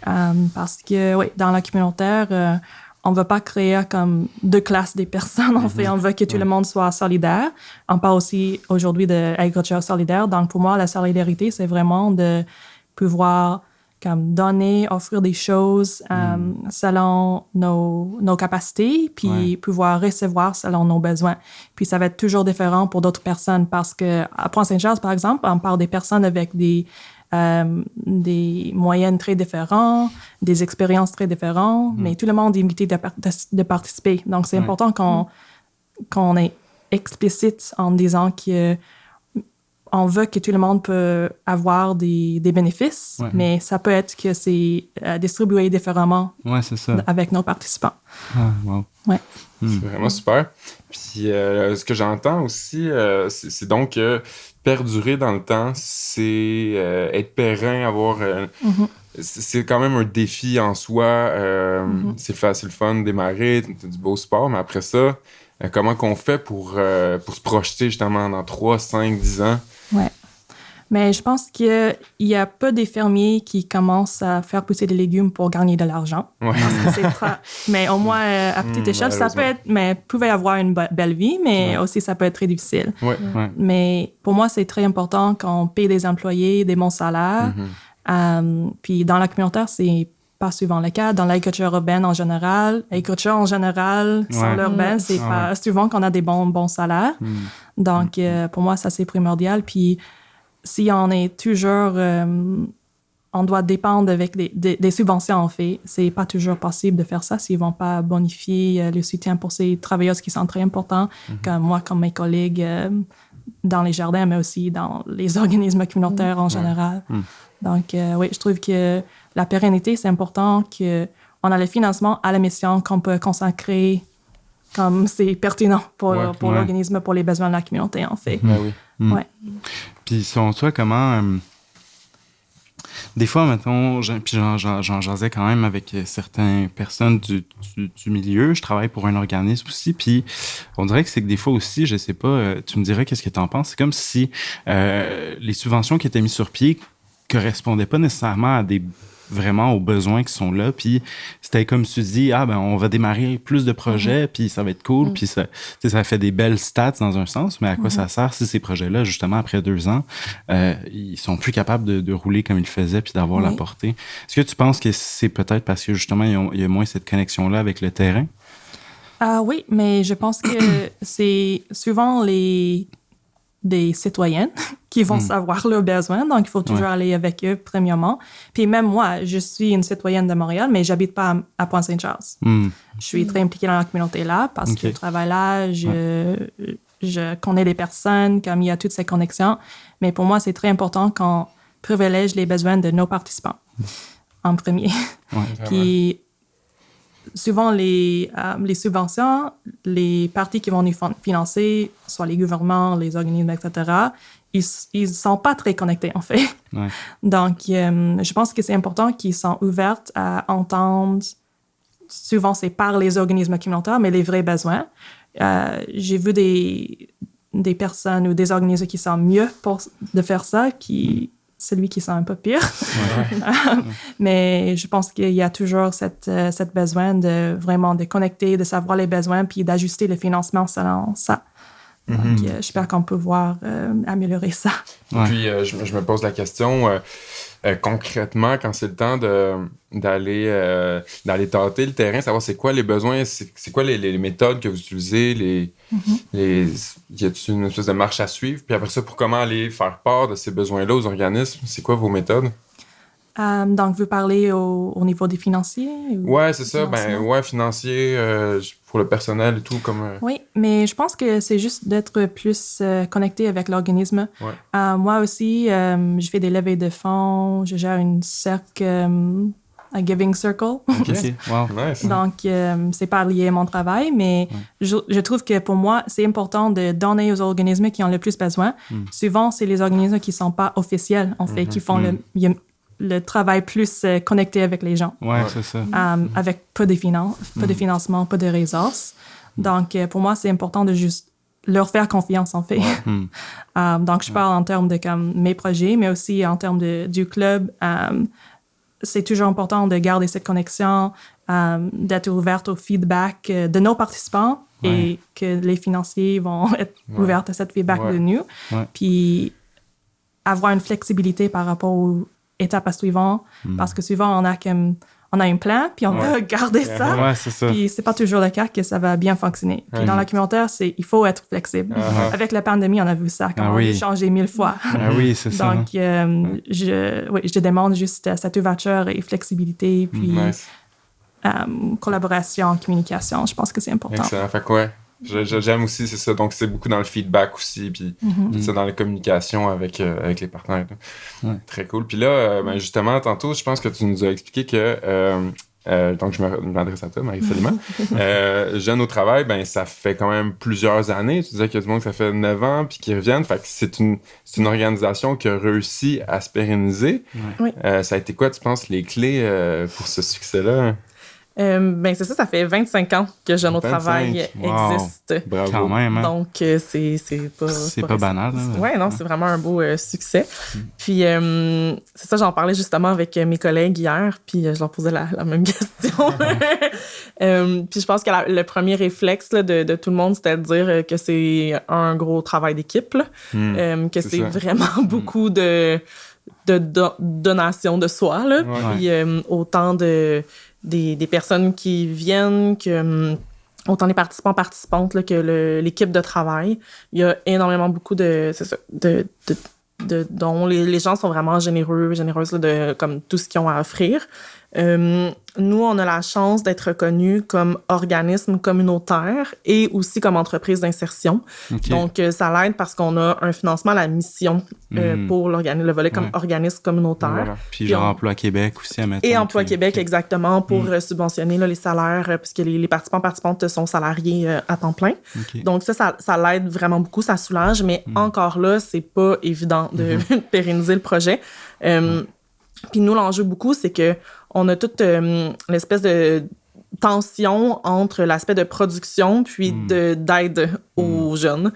Speaker 3: Parce que, oui, dans la communautaire, on ne veut pas créer comme deux classes des personnes. En fait, on veut que tout le monde soit solidaire. On parle aussi aujourd'hui d'agriculture solidaire. Donc, pour moi, la solidarité, c'est vraiment de pouvoir comme donner, offrir des choses selon nos capacités, puis pouvoir recevoir selon nos besoins. Puis ça va être toujours différent pour d'autres personnes parce que à Pointe-Saint-Charles, par exemple, on parle des personnes avec des moyennes très différentes, des expériences très différentes, mais tout le monde est invité de participer. Donc, c'est important qu'on est explicite en disant que on veut que tout le monde peut avoir des bénéfices, mais ça peut être que c'est distribué différemment
Speaker 1: c'est ça.
Speaker 3: Avec nos participants.
Speaker 1: Ah, wow.
Speaker 2: C'est vraiment super. Puis ce que j'entends aussi, c'est donc que perdurer dans le temps, c'est être périn, avoir... C'est quand même un défi en soi. C'est le fun de démarrer, c'est du beau sport, mais après ça, comment qu'on fait pour se projeter justement dans 3, 5, 10 ans?
Speaker 3: Oui. Mais je pense qu'il y a peu des fermiers qui commencent à faire pousser des légumes pour gagner de l'argent. Parce que c'est mais au moins, à petite échelle, ça peut être... Mais pouvait avoir une belle vie, mais aussi, ça peut être très difficile. Mais pour moi, c'est très important qu'on paye des employés, des bons salaires. Puis dans la communautaire, c'est pas souvent le cas. Dans l'agriculture urbaine en général, sans l'urbaine, c'est pas souvent qu'on a des bons salaires. Donc, pour moi, ça, c'est primordial. Puis, si on est toujours... on doit dépendre avec des subventions, en fait. C'est pas toujours possible de faire ça s'ils vont pas bonifier le soutien pour ces travailleuses qui sont très importants, comme moi, comme mes collègues dans les jardins, mais aussi dans les organismes communautaires en général. Donc, oui, je trouve que la pérennité, c'est important qu'on a le financement à la mission qu'on peut consacrer comme c'est pertinent pour l'organisme, pour les besoins de la communauté, en fait.
Speaker 1: Puis, selon toi, comment... des fois, mettons, j'en jasais quand même avec certaines personnes du milieu. Je travaille pour un organisme aussi, puis on dirait que c'est que des fois aussi, je sais pas, tu me dirais qu'est-ce que tu en penses. C'est comme si les subventions qui étaient mises sur pied correspondaient pas nécessairement vraiment aux besoins qui sont là, puis c'était comme tu dis, on va démarrer plus de projets, puis ça va être cool, puis ça fait des belles stats dans un sens, mais à quoi ça sert si ces projets-là, justement, après 2 ans, ils sont plus capables de rouler comme ils le faisaient, puis d'avoir la portée? Est-ce que tu penses que c'est peut-être parce que, justement, il y a moins cette connexion-là avec le terrain?
Speaker 3: Oui, mais je pense que c'est souvent des citoyennes qui vont savoir leurs besoins, donc il faut toujours aller avec eux, premièrement. Puis même moi, je suis une citoyenne de Montréal, mais j'habite pas à Pointe-Saint-Charles. Je suis très impliquée dans la communauté là, parce que je travaille là, je connais les personnes, comme il y a toutes ces connexions. Mais pour moi, c'est très important qu'on privilège les besoins de nos participants en premier. Puis souvent, les subventions, les partis qui vont nous financer, soit les gouvernements, les organismes, etc., ils sont pas très connectés, en fait. Donc, je pense que c'est important qu'ils sont ouverts à entendre, souvent c'est par les organismes communautaires, mais les vrais besoins. J'ai vu des personnes ou des organismes qui sont mieux de faire ça, celui qui sent un peu pire. Mais je pense qu'il y a toujours cette besoin de vraiment de connecter, de savoir les besoins, puis d'ajuster le financement selon ça. Donc, j'espère qu'on peut pouvoir améliorer ça.
Speaker 2: Puis, je me pose la question, concrètement, quand c'est le temps d'aller tâter le terrain, savoir c'est quoi les besoins, c'est quoi les méthodes que vous utilisez, y a-t-il une espèce de marche à suivre? Puis après ça, pour comment aller faire part de ces besoins-là aux organismes, c'est quoi vos méthodes?
Speaker 3: Donc, vous parlez au niveau des financiers?
Speaker 2: Ouais, c'est ça. Financier, pour le personnel et tout.
Speaker 3: Oui, mais je pense que c'est juste d'être plus connecté avec l'organisme.
Speaker 2: Ouais.
Speaker 3: Moi aussi, je fais des levées de fonds, je gère une un giving circle.
Speaker 1: OK. Wow.
Speaker 2: Nice.
Speaker 3: Donc, c'est pas lié à mon travail, mais je trouve que pour moi, c'est important de donner aux organismes qui ont le plus besoin. Souvent, c'est les organismes qui sont pas officiels, en fait, qui font le travail plus connecté avec les gens.
Speaker 1: Ouais, c'est ça.
Speaker 3: Avec peu de financement, peu de ressources. Donc, pour moi, c'est important de juste leur faire confiance, en fait. Donc, je parle en termes de comme, mes projets, mais aussi en termes du club. C'est toujours important de garder cette connexion, d'être ouverte au feedback de nos participants et que les financiers vont être ouverts à cette feedback de nous. Puis, avoir une flexibilité par rapport aux étapes suivantes, parce que souvent, on a un plan, puis on veut garder ça.
Speaker 1: Ouais, c'est ça.
Speaker 3: Puis c'est pas toujours le cas que ça va bien fonctionner. Puis dans le documentaire, il faut être flexible. Avec la pandémie, on a vu ça, quand on a changé 1000 fois.
Speaker 1: Oui, c'est ça.
Speaker 3: Donc, je demande juste cette ouverture et flexibilité, puis collaboration, communication. Je pense que c'est important.
Speaker 2: Excellent. Fait que j'aime aussi, c'est ça. Donc, c'est beaucoup dans le feedback aussi, puis c'est dans la communication avec les partenaires. Très cool. Puis là, justement, tantôt, je pense que tu nous as expliqué que... donc, je m'adresse à toi, Marie-Salima. Jeune au travail, ça fait quand même plusieurs années. Tu disais qu'il y a du monde que ça fait 9 ans, puis qui reviennent. Fait que c'est une organisation qui a réussi à se pérenniser. Ça a été quoi, tu penses, les clés pour ce succès-là?
Speaker 4: C'est ça fait 25 ans que Jeunes au travail existe.
Speaker 2: Bravo.
Speaker 1: Quand même, hein?
Speaker 4: Donc, c'est pas...
Speaker 1: C'est pas banal.
Speaker 4: Oui, non, c'est vraiment un beau succès. Puis, c'est ça, j'en parlais justement avec mes collègues hier, puis je leur posais la même question. Puis je pense que le premier réflexe là, de tout le monde, c'était de dire que c'est un gros travail d'équipe, là, que c'est vraiment beaucoup de donation de soi, là, puis autant des personnes qui viennent, autant les participantes là, que l'équipe de travail. Il y a énormément beaucoup de dont les gens sont vraiment généreuses là, de comme tout ce qu'ils ont à offrir. Nous, on a la chance d'être reconnus comme organisme communautaire et aussi comme entreprise d'insertion. Donc, ça l'aide parce qu'on a un financement à la mission pour le volet comme organisme communautaire.
Speaker 1: Voilà. Puis genre Emploi Québec aussi à mettre.
Speaker 4: Et Emploi Québec, exactement, pour subventionner là, les salaires, puisque les participantes sont salariés à temps plein. Donc, ça l'aide vraiment beaucoup, ça soulage, mais encore là, c'est pas évident de pérenniser le projet. Puis nous, l'enjeu beaucoup, c'est que on a toute l'espèce de tension entre l'aspect de production puis d'aide aux jeunes.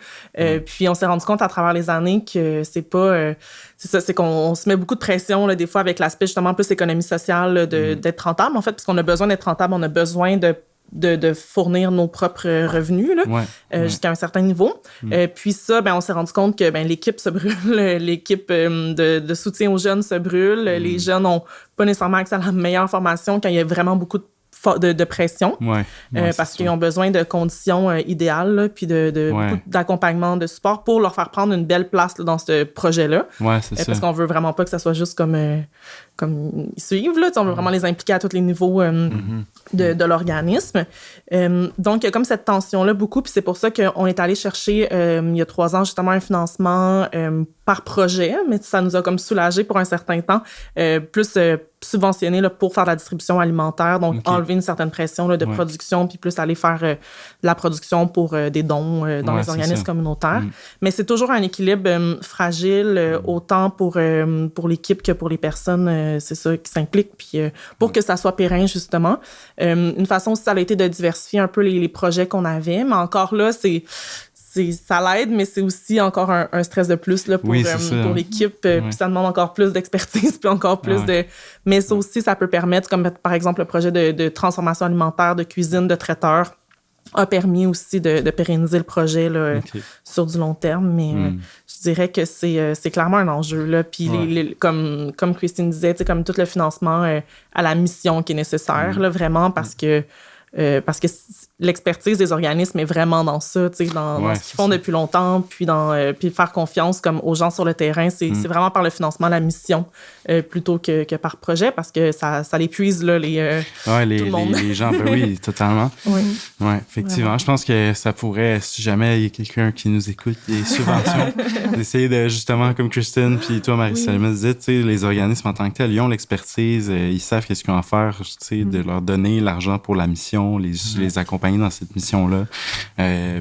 Speaker 4: Puis on s'est rendu compte à travers les années que c'est pas... c'est qu'on se met beaucoup de pression là, des fois avec l'aspect justement plus économie sociale là, d'être rentable, en fait, parce qu'on a besoin d'être rentable, on a besoin de fournir nos propres revenus là, jusqu'à un certain niveau. Puis ça, on s'est rendu compte que l'équipe se brûle, l'équipe de soutien aux jeunes se brûle, les jeunes n'ont pas nécessairement accès à la meilleure formation quand il y a vraiment beaucoup de pression, parce qu'ils ont besoin de conditions idéales, là, puis beaucoup d'accompagnement, de support pour leur faire prendre une belle place là, dans ce projet-là. Parce qu'on veut vraiment pas que ça soit juste comme ils suivent, là, on veut vraiment les impliquer à tous les niveaux de l'organisme. Donc, il y a comme cette tension-là beaucoup, puis c'est pour ça qu'on est allé chercher, il y a 3 ans, justement, un financement par projet, mais ça nous a comme soulagé pour un certain temps, plus subventionné là, pour faire de la distribution alimentaire, donc enlever une certaine pression là, de production, puis plus aller faire de la production pour des dons dans les organismes communautaires. Mais c'est toujours un équilibre fragile, autant pour l'équipe que pour les personnes, c'est ça, qui s'impliquent, puis pour que ça soit pérenne, justement. Une façon aussi, ça a été de diversifier un peu les projets qu'on avait, mais encore là, ça l'aide, mais c'est aussi encore un stress de plus là, pour l'équipe. Puis ça demande encore plus d'expertise, puis encore plus de... Mais ça aussi, ça peut permettre, comme par exemple le projet de transformation alimentaire, de cuisine, de traiteur, a permis aussi de pérenniser le projet là, sur du long terme. Mais je dirais que c'est clairement un enjeu. Là. Puis comme Christine disait, comme tout le financement à la mission qui est nécessaire, là, vraiment, parce que parce que l'expertise des organismes est vraiment dans ça, tu sais, dans ce qu'ils font depuis longtemps, puis puis faire confiance comme aux gens sur le terrain. C'est vraiment par le financement de la mission plutôt que par projet, parce que ça l'épuise, là, tout le monde.
Speaker 1: Les gens, ben oui, totalement.
Speaker 4: Oui.
Speaker 1: Ouais, effectivement. Vraiment. Je pense que ça pourrait, si jamais il y a quelqu'un qui nous écoute, des subventions, d'essayer de, justement, comme Christine, puis toi, Marie-Salima, disait, tu sais, les organismes en tant que tels, ils ont l'expertise, ils savent qu'est-ce qu'ils ont à faire, tu sais, de leur donner l'argent pour la mission, les accompagner dans cette mission-là.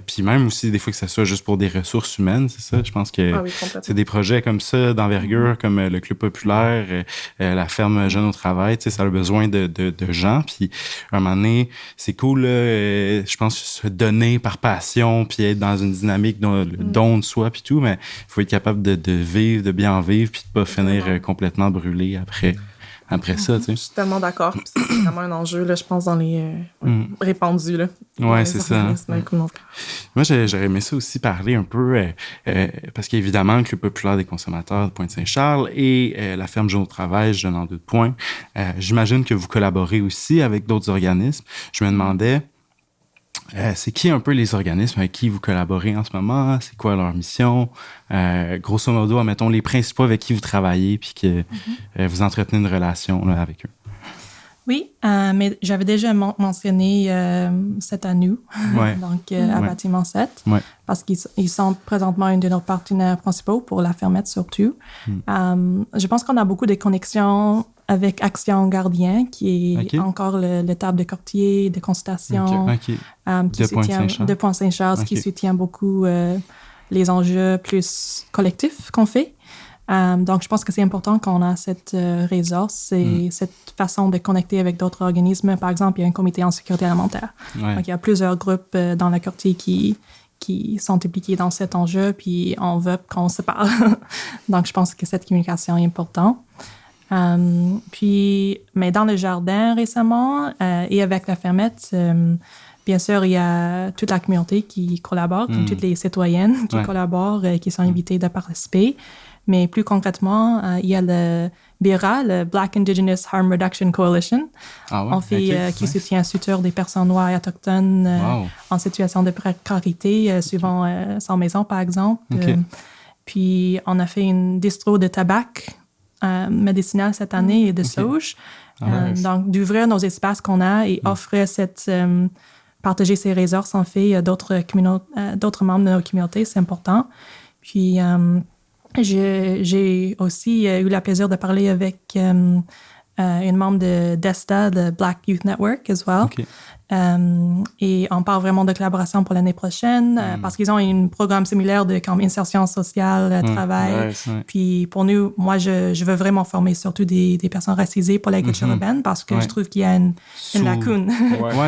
Speaker 1: Puis même aussi, des fois, que ce soit juste pour des ressources humaines, c'est ça. Je pense que c'est des projets comme ça, d'envergure, comme le Club populaire, la ferme Jeunes au travail, tu sais, ça a besoin de gens. Puis, à un moment donné, c'est cool, là, je pense, se donner par passion, puis être dans une dynamique le don de soi, puis tout, mais il faut être capable de vivre, de bien vivre, puis de pas finir complètement brûlé après ça, tu sais.
Speaker 4: Je suis tellement d'accord. Puis c'est vraiment un enjeu, là, je pense, dans les répandus, là.
Speaker 1: Ouais, c'est ça. Moi, j'aurais aimé ça aussi parler un peu, parce qu'évidemment, le Club populaire des consommateurs de Pointe-Saint-Charles et la ferme Jeunes au travail, je donne en 2 points. J'imagine que vous collaborez aussi avec d'autres organismes. Je me demandais, c'est qui un peu les organismes avec qui vous collaborez en ce moment? C'est quoi leur mission? Grosso modo, admettons, les principaux avec qui vous travaillez puis que vous entretenez une relation là, avec eux.
Speaker 3: Oui, mais j'avais déjà mentionné cette à nous, donc à Bâtiment 7, parce qu'ils sont présentement un de nos partenaires principaux pour la fermette surtout. Je pense qu'on a beaucoup de connexions avec Action Gardien, qui est encore le table de quartier, de consultation, de Pointe-Saint-Charles, qui soutient beaucoup les enjeux plus collectifs qu'on fait. Donc, je pense que c'est important qu'on a cette ressource et cette façon de connecter avec d'autres organismes. Par exemple, il y a un comité en sécurité alimentaire. Donc, il y a plusieurs groupes dans le quartier qui sont impliqués dans cet enjeu, puis on veut qu'on se parle. Donc, je pense que cette communication est importante. Mais dans le jardin récemment et avec la fermette, bien sûr, il y a toute la communauté qui collabore, comme toutes les citoyennes qui collaborent, qui sont invitées de participer. Mais plus concrètement, il y a le BIRA, le Black Indigenous Harm Reduction Coalition, qui soutient des personnes noires et autochtones en situation de précarité, suivant sans maison, par exemple. Puis, on a fait une distro de tabac médicinal cette année et de sauge. Donc, d'ouvrir nos espaces qu'on a et offrir partager ces ressources, en fait, à d'autres membres de nos communautés, c'est important. Puis, j'ai aussi eu le plaisir de parler avec une membre de DESTA, de Black Youth Network, as well. Et on parle vraiment de collaboration pour l'année prochaine parce qu'ils ont un programme similaire de comme insertion sociale, travail. Puis pour nous, moi, je veux vraiment former surtout des personnes racisées pour l'agriculture urbaine parce que je trouve qu'il y a une lacune.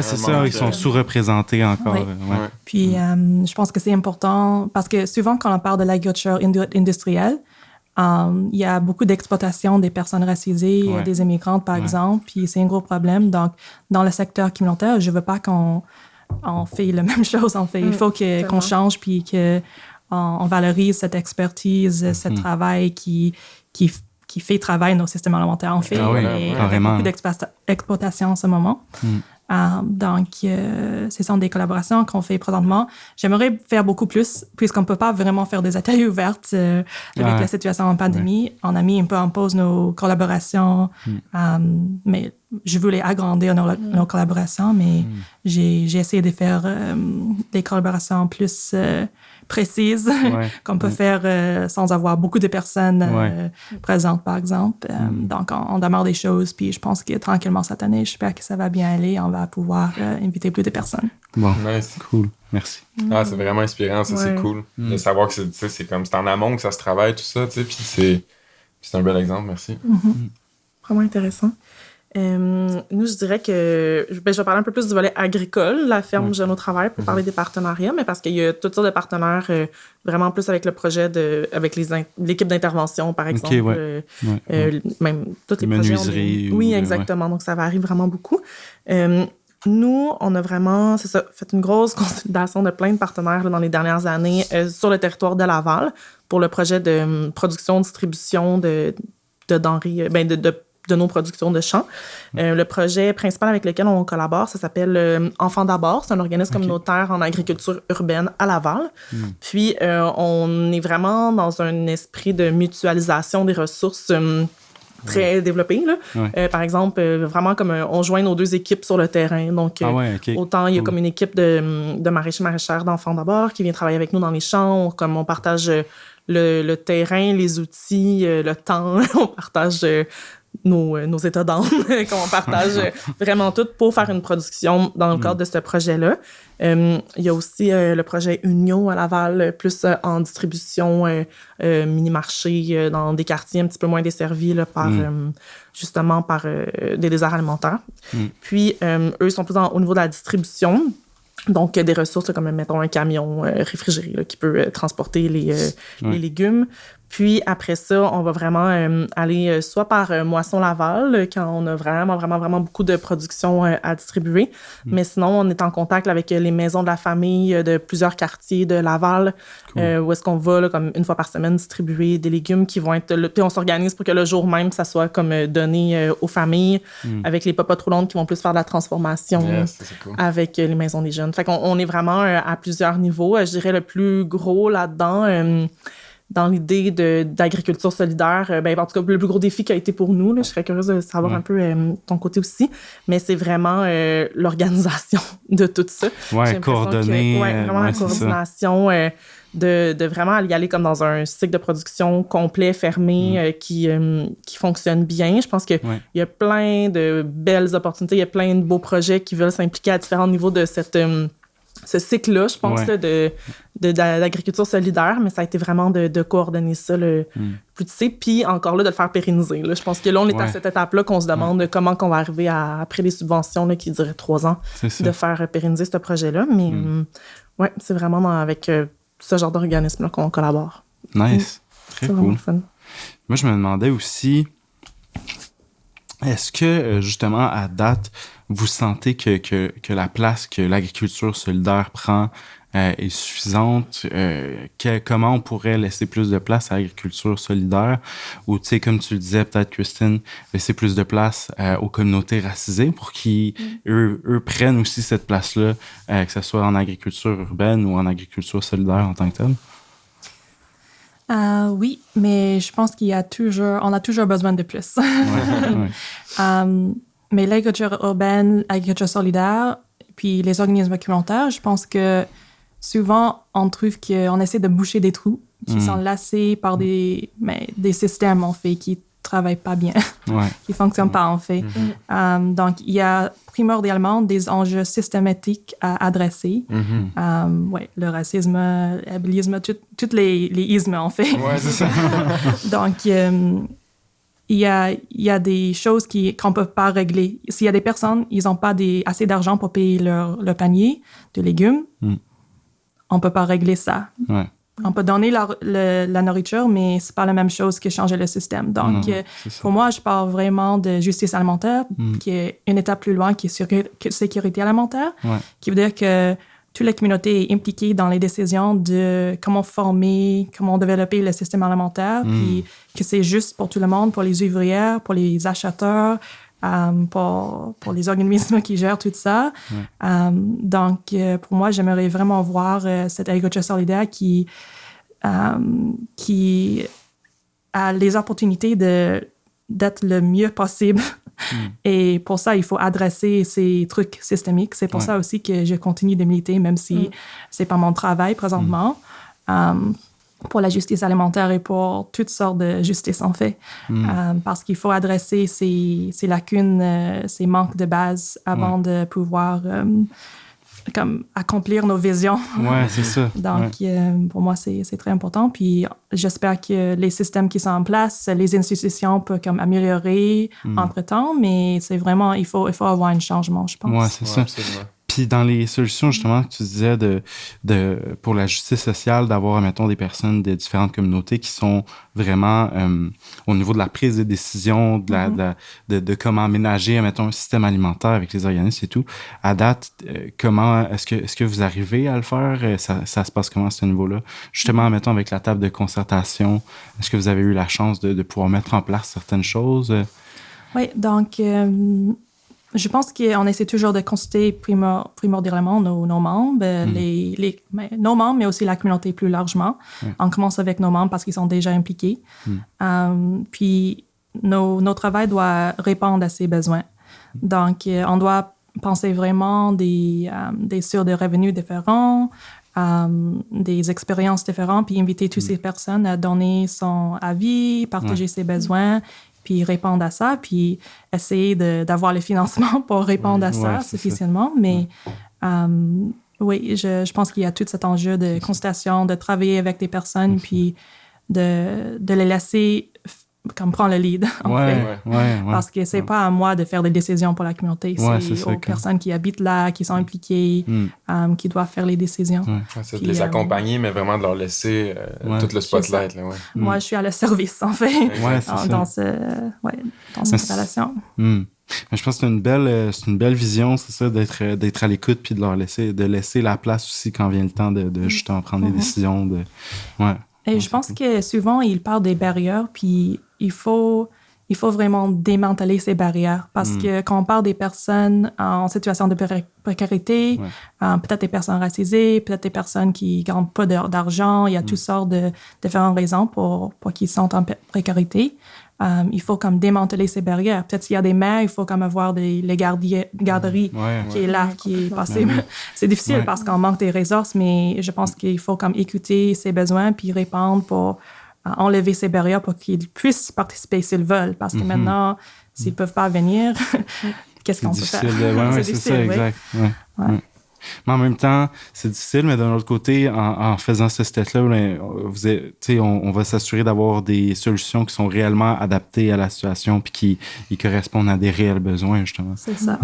Speaker 1: C'est ça, ils sont sous-représentés encore.
Speaker 3: Puis je pense que c'est important parce que souvent, quand on parle de l'agriculture industrielle, il y a beaucoup d'exploitation des personnes racisées, des immigrantes, par exemple, puis c'est un gros problème. Donc, dans le secteur communautaire, je veux pas qu'on fait la même chose. Il faut qu'on change puis qu'on valorise cette expertise, ce travail qui fait travailler nos systèmes alimentaires. Il y a beaucoup d'exploitation en ce moment. Donc, ce sont des collaborations qu'on fait présentement. J'aimerais faire beaucoup plus, puisqu'on ne peut pas vraiment faire des ateliers ouverts avec la situation en pandémie. On a mis un peu en pause nos collaborations, mais je voulais agrandir nos collaborations, mais j'ai essayé de faire des collaborations plus précises qu'on peut faire sans avoir beaucoup de personnes présentes, par exemple. Donc, on demeure des choses, puis je pense que tranquillement cette année, j'espère que ça va bien aller. On va pouvoir inviter plus de personnes.
Speaker 1: Bon, nice. Cool. Merci.
Speaker 2: C'est vraiment inspirant, ça, c'est cool. De savoir que c'est comme c'est en amont que ça se travaille, tout ça, tu sais, puis c'est un bel exemple, merci.
Speaker 4: Vraiment intéressant. Nous, je dirais que je vais parler un peu plus du volet agricole, la ferme Jeunes au travail, pour parler des partenariats, mais parce qu'il y a toutes sortes de partenaires, vraiment plus avec le projet avec l'équipe d'intervention, par exemple. Même toutes les
Speaker 1: menuiseries.
Speaker 4: Oui, exactement. Donc, ça varie vraiment beaucoup. Nous, on a vraiment, fait une grosse consolidation de plein de partenaires là, dans les dernières années sur le territoire de Laval pour le projet de production, distribution de denrées, de de nos productions de champs. Le projet principal avec lequel on collabore, ça s'appelle Enfants d'abord. C'est un organisme communautaire en agriculture urbaine à Laval. Puis, on est vraiment dans un esprit de mutualisation des ressources très développé. Là. Par exemple, vraiment comme on joint nos 2 équipes sur le terrain. Donc, autant il y a comme une équipe de maraîchères d'enfants d'abord qui vient travailler avec nous dans les champs. Comme on partage le terrain, les outils, le temps. On partage nos états d'âme, qu'on partage vraiment tout pour faire une production dans le cadre de ce projet-là. Il y a aussi le projet Union à Laval, plus en distribution mini-marché dans des quartiers un petit peu moins desservis là, justement par des déserts alimentaires. Puis, eux sont plus au niveau de la distribution. Donc, des ressources là, comme, mettons, un camion réfrigéré là, qui peut transporter les légumes. Puis, après ça, on va vraiment aller soit par Moisson Laval, quand on a vraiment beaucoup de production à distribuer. Mais sinon, on est en contact avec les maisons de la famille de plusieurs quartiers de Laval, où est-ce qu'on va, là, comme une fois par semaine, distribuer des légumes qui vont être... Puis, on s'organise pour que le jour même, ça soit comme donné aux familles, avec les popotes roulantes qui vont plus faire de la transformation, avec les maisons des jeunes. Fait qu'on est vraiment à plusieurs niveaux. Je dirais le plus gros là-dedans... dans l'idée d'agriculture solidaire, en tout cas, le plus gros défi qui a été pour nous, là, je serais curieuse de savoir un peu ton côté aussi, mais c'est vraiment l'organisation de tout ça.
Speaker 1: Coordonner.
Speaker 4: Vraiment la coordination de vraiment y aller comme dans un cycle de production complet, fermé, qui fonctionne bien. Je pense qu'il y a plein de belles opportunités, il y a plein de beaux projets qui veulent s'impliquer à différents niveaux de ce cycle-là, je pense, là, d'agriculture solidaire, mais ça a été vraiment de coordonner ça le plus tissé, puis encore là, de le faire pérenniser. Là. Je pense que là, on est à cette étape-là qu'on se demande comment on va arriver après les subventions là, qui dureraient 3 ans, de faire pérenniser ce projet-là. Mais c'est vraiment avec ce genre d'organisme-là qu'on collabore.
Speaker 1: Nice. Très cool. Fun. Moi, je me demandais aussi, est-ce que, justement, à date, vous sentez que la place que l'agriculture solidaire prend est suffisante? Comment on pourrait laisser plus de place à l'agriculture solidaire? Ou, tu sais, comme tu le disais, peut-être, Christine, laisser plus de place aux communautés racisées pour qu'ils, eux, prennent aussi cette place-là, que ce soit en agriculture urbaine ou en agriculture solidaire en tant que telle?
Speaker 3: Oui, mais je pense on a toujours besoin de plus. Mais l'agriculture urbaine, l'agriculture solidaire, puis les organismes communautaires, je pense que souvent, on trouve qu'on essaie de boucher des trous qui sont lassés par des systèmes, en fait, qui travaillent pas bien, qui fonctionnent pas, en fait. Donc, il y a primordialement des enjeux systématiques à adresser. Le racisme, l'abléisme, tous les ismes, en fait.
Speaker 2: C'est ça.
Speaker 3: Donc, il y a des choses qu'on ne peut pas régler. S'il y a des personnes, ils n'ont pas assez d'argent pour payer leur panier de légumes, on ne peut pas régler ça. On peut donner la nourriture, mais ce n'est pas la même chose que changer le système. Donc, pour moi, je parle vraiment de justice alimentaire, qui est une étape plus loin, qui est sécurité alimentaire, qui veut dire que toute la communauté est impliquée dans les décisions de comment former, comment développer le système alimentaire, puis que c'est juste pour tout le monde, pour les ouvrières, pour les acheteurs, pour les organismes qui gèrent tout ça. Donc, pour moi, j'aimerais vraiment voir cette agriculture solidaire qui a les opportunités d'être le mieux possible. Et pour ça, il faut adresser ces trucs systémiques. C'est pour ça aussi que je continue de militer, même si c'est pas mon travail présentement, pour la justice alimentaire et pour toutes sortes de justice, en fait. Parce qu'il faut adresser ces lacunes, ces manques de base avant de pouvoir comme accomplir nos visions.
Speaker 1: C'est ça.
Speaker 3: Donc, pour moi, c'est très important. Puis, j'espère que les systèmes qui sont en place, les institutions peuvent comme améliorer entre-temps, mais c'est vraiment, il faut avoir un changement, je pense.
Speaker 1: C'est ça. Absolument. Puis dans les solutions, justement, que tu disais pour la justice sociale, d'avoir, mettons, des personnes de différentes communautés qui sont vraiment au niveau de la prise de décision, de comment aménager, mettons, un système alimentaire avec les organismes et tout. À date, comment est-ce que vous arrivez à le faire? Ça se passe comment à ce niveau-là? Justement, mettons, avec la table de concertation, est-ce que vous avez eu la chance de pouvoir mettre en place certaines choses?
Speaker 3: Oui, donc je pense qu'on essaie toujours de consulter primordialement nos membres, nos membres, mais aussi la communauté plus largement. On commence avec nos membres parce qu'ils sont déjà impliqués. Puis notre travail doit répondre à ces besoins. Donc, on doit penser vraiment des sources de revenus différents, des expériences différentes, puis inviter toutes ces personnes à donner son avis, partager ses besoins, puis répondre à ça, puis essayer d'avoir le financement pour répondre à ça suffisamment. Mais oui, je pense qu'il y a tout cet enjeu de consultation, de travailler avec des personnes, puis de les laisser comme prendre le lead, en fait. Parce que c'est pas à moi de faire des décisions pour la communauté. C'est aux personnes qui habitent là, qui sont impliquées, qui doivent faire les décisions.
Speaker 2: C'est de les accompagner, mais vraiment de leur laisser tout le spotlight. Là,
Speaker 3: Moi, je suis à le service, en fait, dans cette relation.
Speaker 1: Je pense que c'est une belle vision, c'est ça, d'être à l'écoute puis de laisser la place aussi quand vient le temps de justement prendre des décisions.
Speaker 3: Et je pense que souvent, ils parlent des barrières, puis il faut vraiment démanteler ces barrières. Parce que quand on parle des personnes en situation de précarité, peut-être des personnes racisées, peut-être des personnes qui ne gagnent pas d'argent, il y a toutes sortes de différentes raisons pour qu'ils sont en précarité. Il faut comme démanteler ces barrières. Peut-être s'il y a des mères, il faut comme avoir les garderies qui est là, qui est possible. C'est difficile parce qu'on manque des ressources, mais je pense qu'il faut comme écouter ses besoins puis répondre pour enlever ces barrières pour qu'ils puissent participer s'ils veulent. Parce que maintenant, s'ils ne peuvent pas venir, qu'est-ce qu'on peut faire?
Speaker 1: C'est difficile, ça, exact. Mais en même temps, c'est difficile, mais d'un autre côté, en faisant ce step-là, on va s'assurer d'avoir des solutions qui sont réellement adaptées à la situation puis qui correspondent à des réels besoins, justement.
Speaker 3: C'est ça.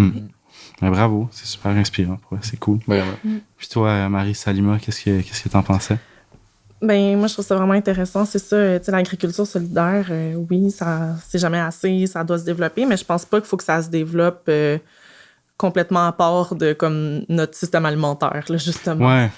Speaker 1: Mais bravo, c'est super inspirant. C'est cool.
Speaker 2: Vraiment.
Speaker 1: Puis toi, Marie-Salima, qu'est-ce que t'en pensais?
Speaker 4: Ben moi, je trouve ça vraiment intéressant. C'est ça, tu sais, l'agriculture solidaire, oui, ça, c'est jamais assez, ça doit se développer, mais je pense pas qu'il faut que ça se développe complètement à part de comme notre système alimentaire, là, justement.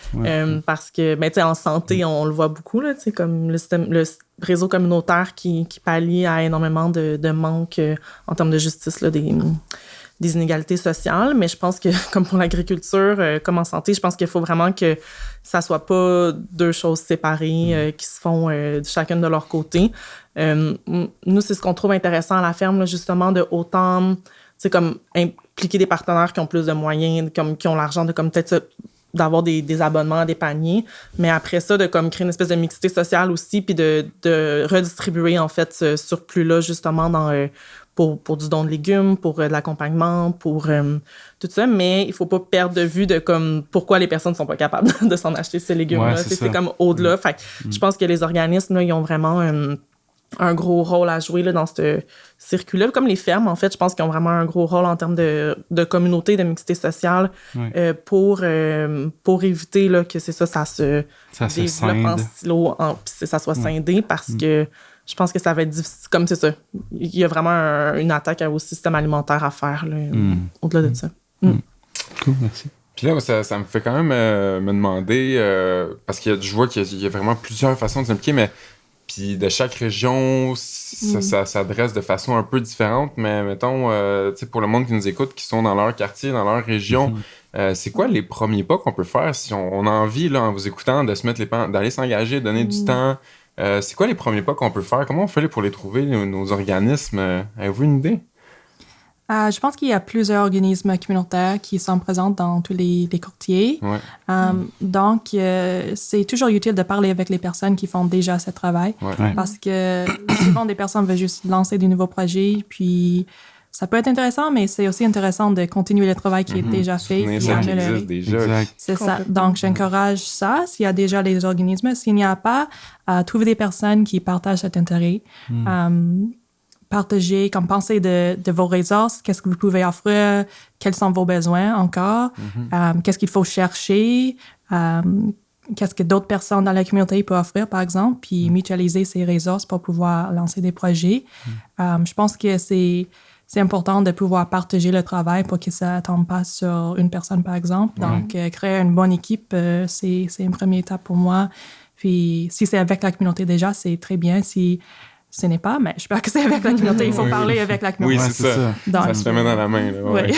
Speaker 4: Parce que, ben, tu sais, en santé, on le voit beaucoup, là, tu sais, comme le réseau communautaire qui pallie à énormément de manques en termes de justice, là, des inégalités sociales, mais je pense que, comme pour l'agriculture, comme en santé, je pense qu'il faut vraiment que ça soit pas deux choses séparées qui se font chacune de leur côté. Nous, c'est ce qu'on trouve intéressant à la ferme, là, justement, de autant, tu sais, comme impliquer des partenaires qui ont plus de moyens, comme qui ont l'argent de comme peut-être d'avoir des abonnements à des paniers, mais après ça, de comme créer une espèce de mixité sociale aussi, puis de redistribuer, en fait, ce surplus-là, justement, pour du don de légumes, pour de l'accompagnement, pour tout ça, mais il faut pas perdre de vue de comme pourquoi les personnes sont pas capables de s'en acheter ces légumes-là. C'est comme au-delà. Fait je pense que les organismes, là, ils ont vraiment un gros rôle à jouer là, dans ce circuit-là. Comme les fermes, en fait, je pense qu'ils ont vraiment un gros rôle en termes de communauté, de mixité sociale pour éviter là, que c'est ça se développe en silo, ça soit scindé parce que je pense que ça va être difficile. Comme c'est ça. Il y a vraiment une attaque au système alimentaire à faire là, au-delà de ça.
Speaker 1: Cool, merci.
Speaker 2: Puis là, ça me fait quand même me demander, parce que je vois qu'il y a vraiment plusieurs façons de s'impliquer, mais puis de chaque région, ça s'adresse de façon un peu différente, mais mettons, tu sais, pour le monde qui nous écoute, qui sont dans leur quartier, dans leur région, c'est quoi les premiers pas qu'on peut faire si on a envie, là, en vous écoutant, de se mettre d'aller s'engager, donner du temps? C'est quoi les premiers pas qu'on peut faire? Comment on fait pour les trouver, nos organismes? Avez-vous une idée?
Speaker 3: Je pense qu'il y a plusieurs organismes communautaires qui sont présents dans tous les quartiers. Donc, c'est toujours utile de parler avec les personnes qui font déjà ce travail parce que souvent, des personnes veulent juste lancer de nouveaux projets, puis ça peut être intéressant, mais c'est aussi intéressant de continuer le travail qui est déjà fait. C'est ça. Donc, j'encourage ça. S'il y a déjà des organismes, s'il n'y a pas, trouver des personnes qui partagent cet intérêt. Partager, comme penser de vos ressources, qu'est-ce que vous pouvez offrir, quels sont vos besoins encore, qu'est-ce qu'il faut chercher, qu'est-ce que d'autres personnes dans la communauté peuvent offrir, par exemple, puis mutualiser ces ressources pour pouvoir lancer des projets. Je pense que c'est important de pouvoir partager le travail pour que ça ne tombe pas sur une personne, par exemple. Donc, créer une bonne équipe, c'est une première étape pour moi. Puis, si c'est avec la communauté déjà, c'est très bien. Si ce n'est pas, mais je pense que c'est avec la communauté. Il faut parler avec la communauté.
Speaker 2: Oui, c'est ça.
Speaker 3: Donc,
Speaker 2: ça se fait main dans la main. Là, ouais.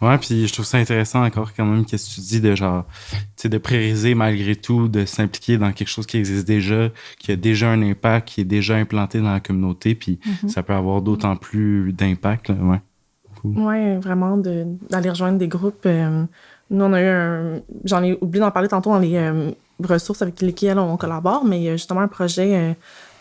Speaker 1: Ouais, puis je trouve ça intéressant encore quand même qu'est-ce que tu dis de genre, tu sais, de prioriser malgré tout, de s'impliquer dans quelque chose qui existe déjà, qui a déjà un impact, qui est déjà implanté dans la communauté, puis ça peut avoir d'autant plus d'impact, là, ouais. Cool.
Speaker 4: Ouais, vraiment, d'aller rejoindre des groupes. Nous, on a eu j'en ai oublié d'en parler tantôt dans les ressources avec lesquelles on collabore, mais il y a justement un projet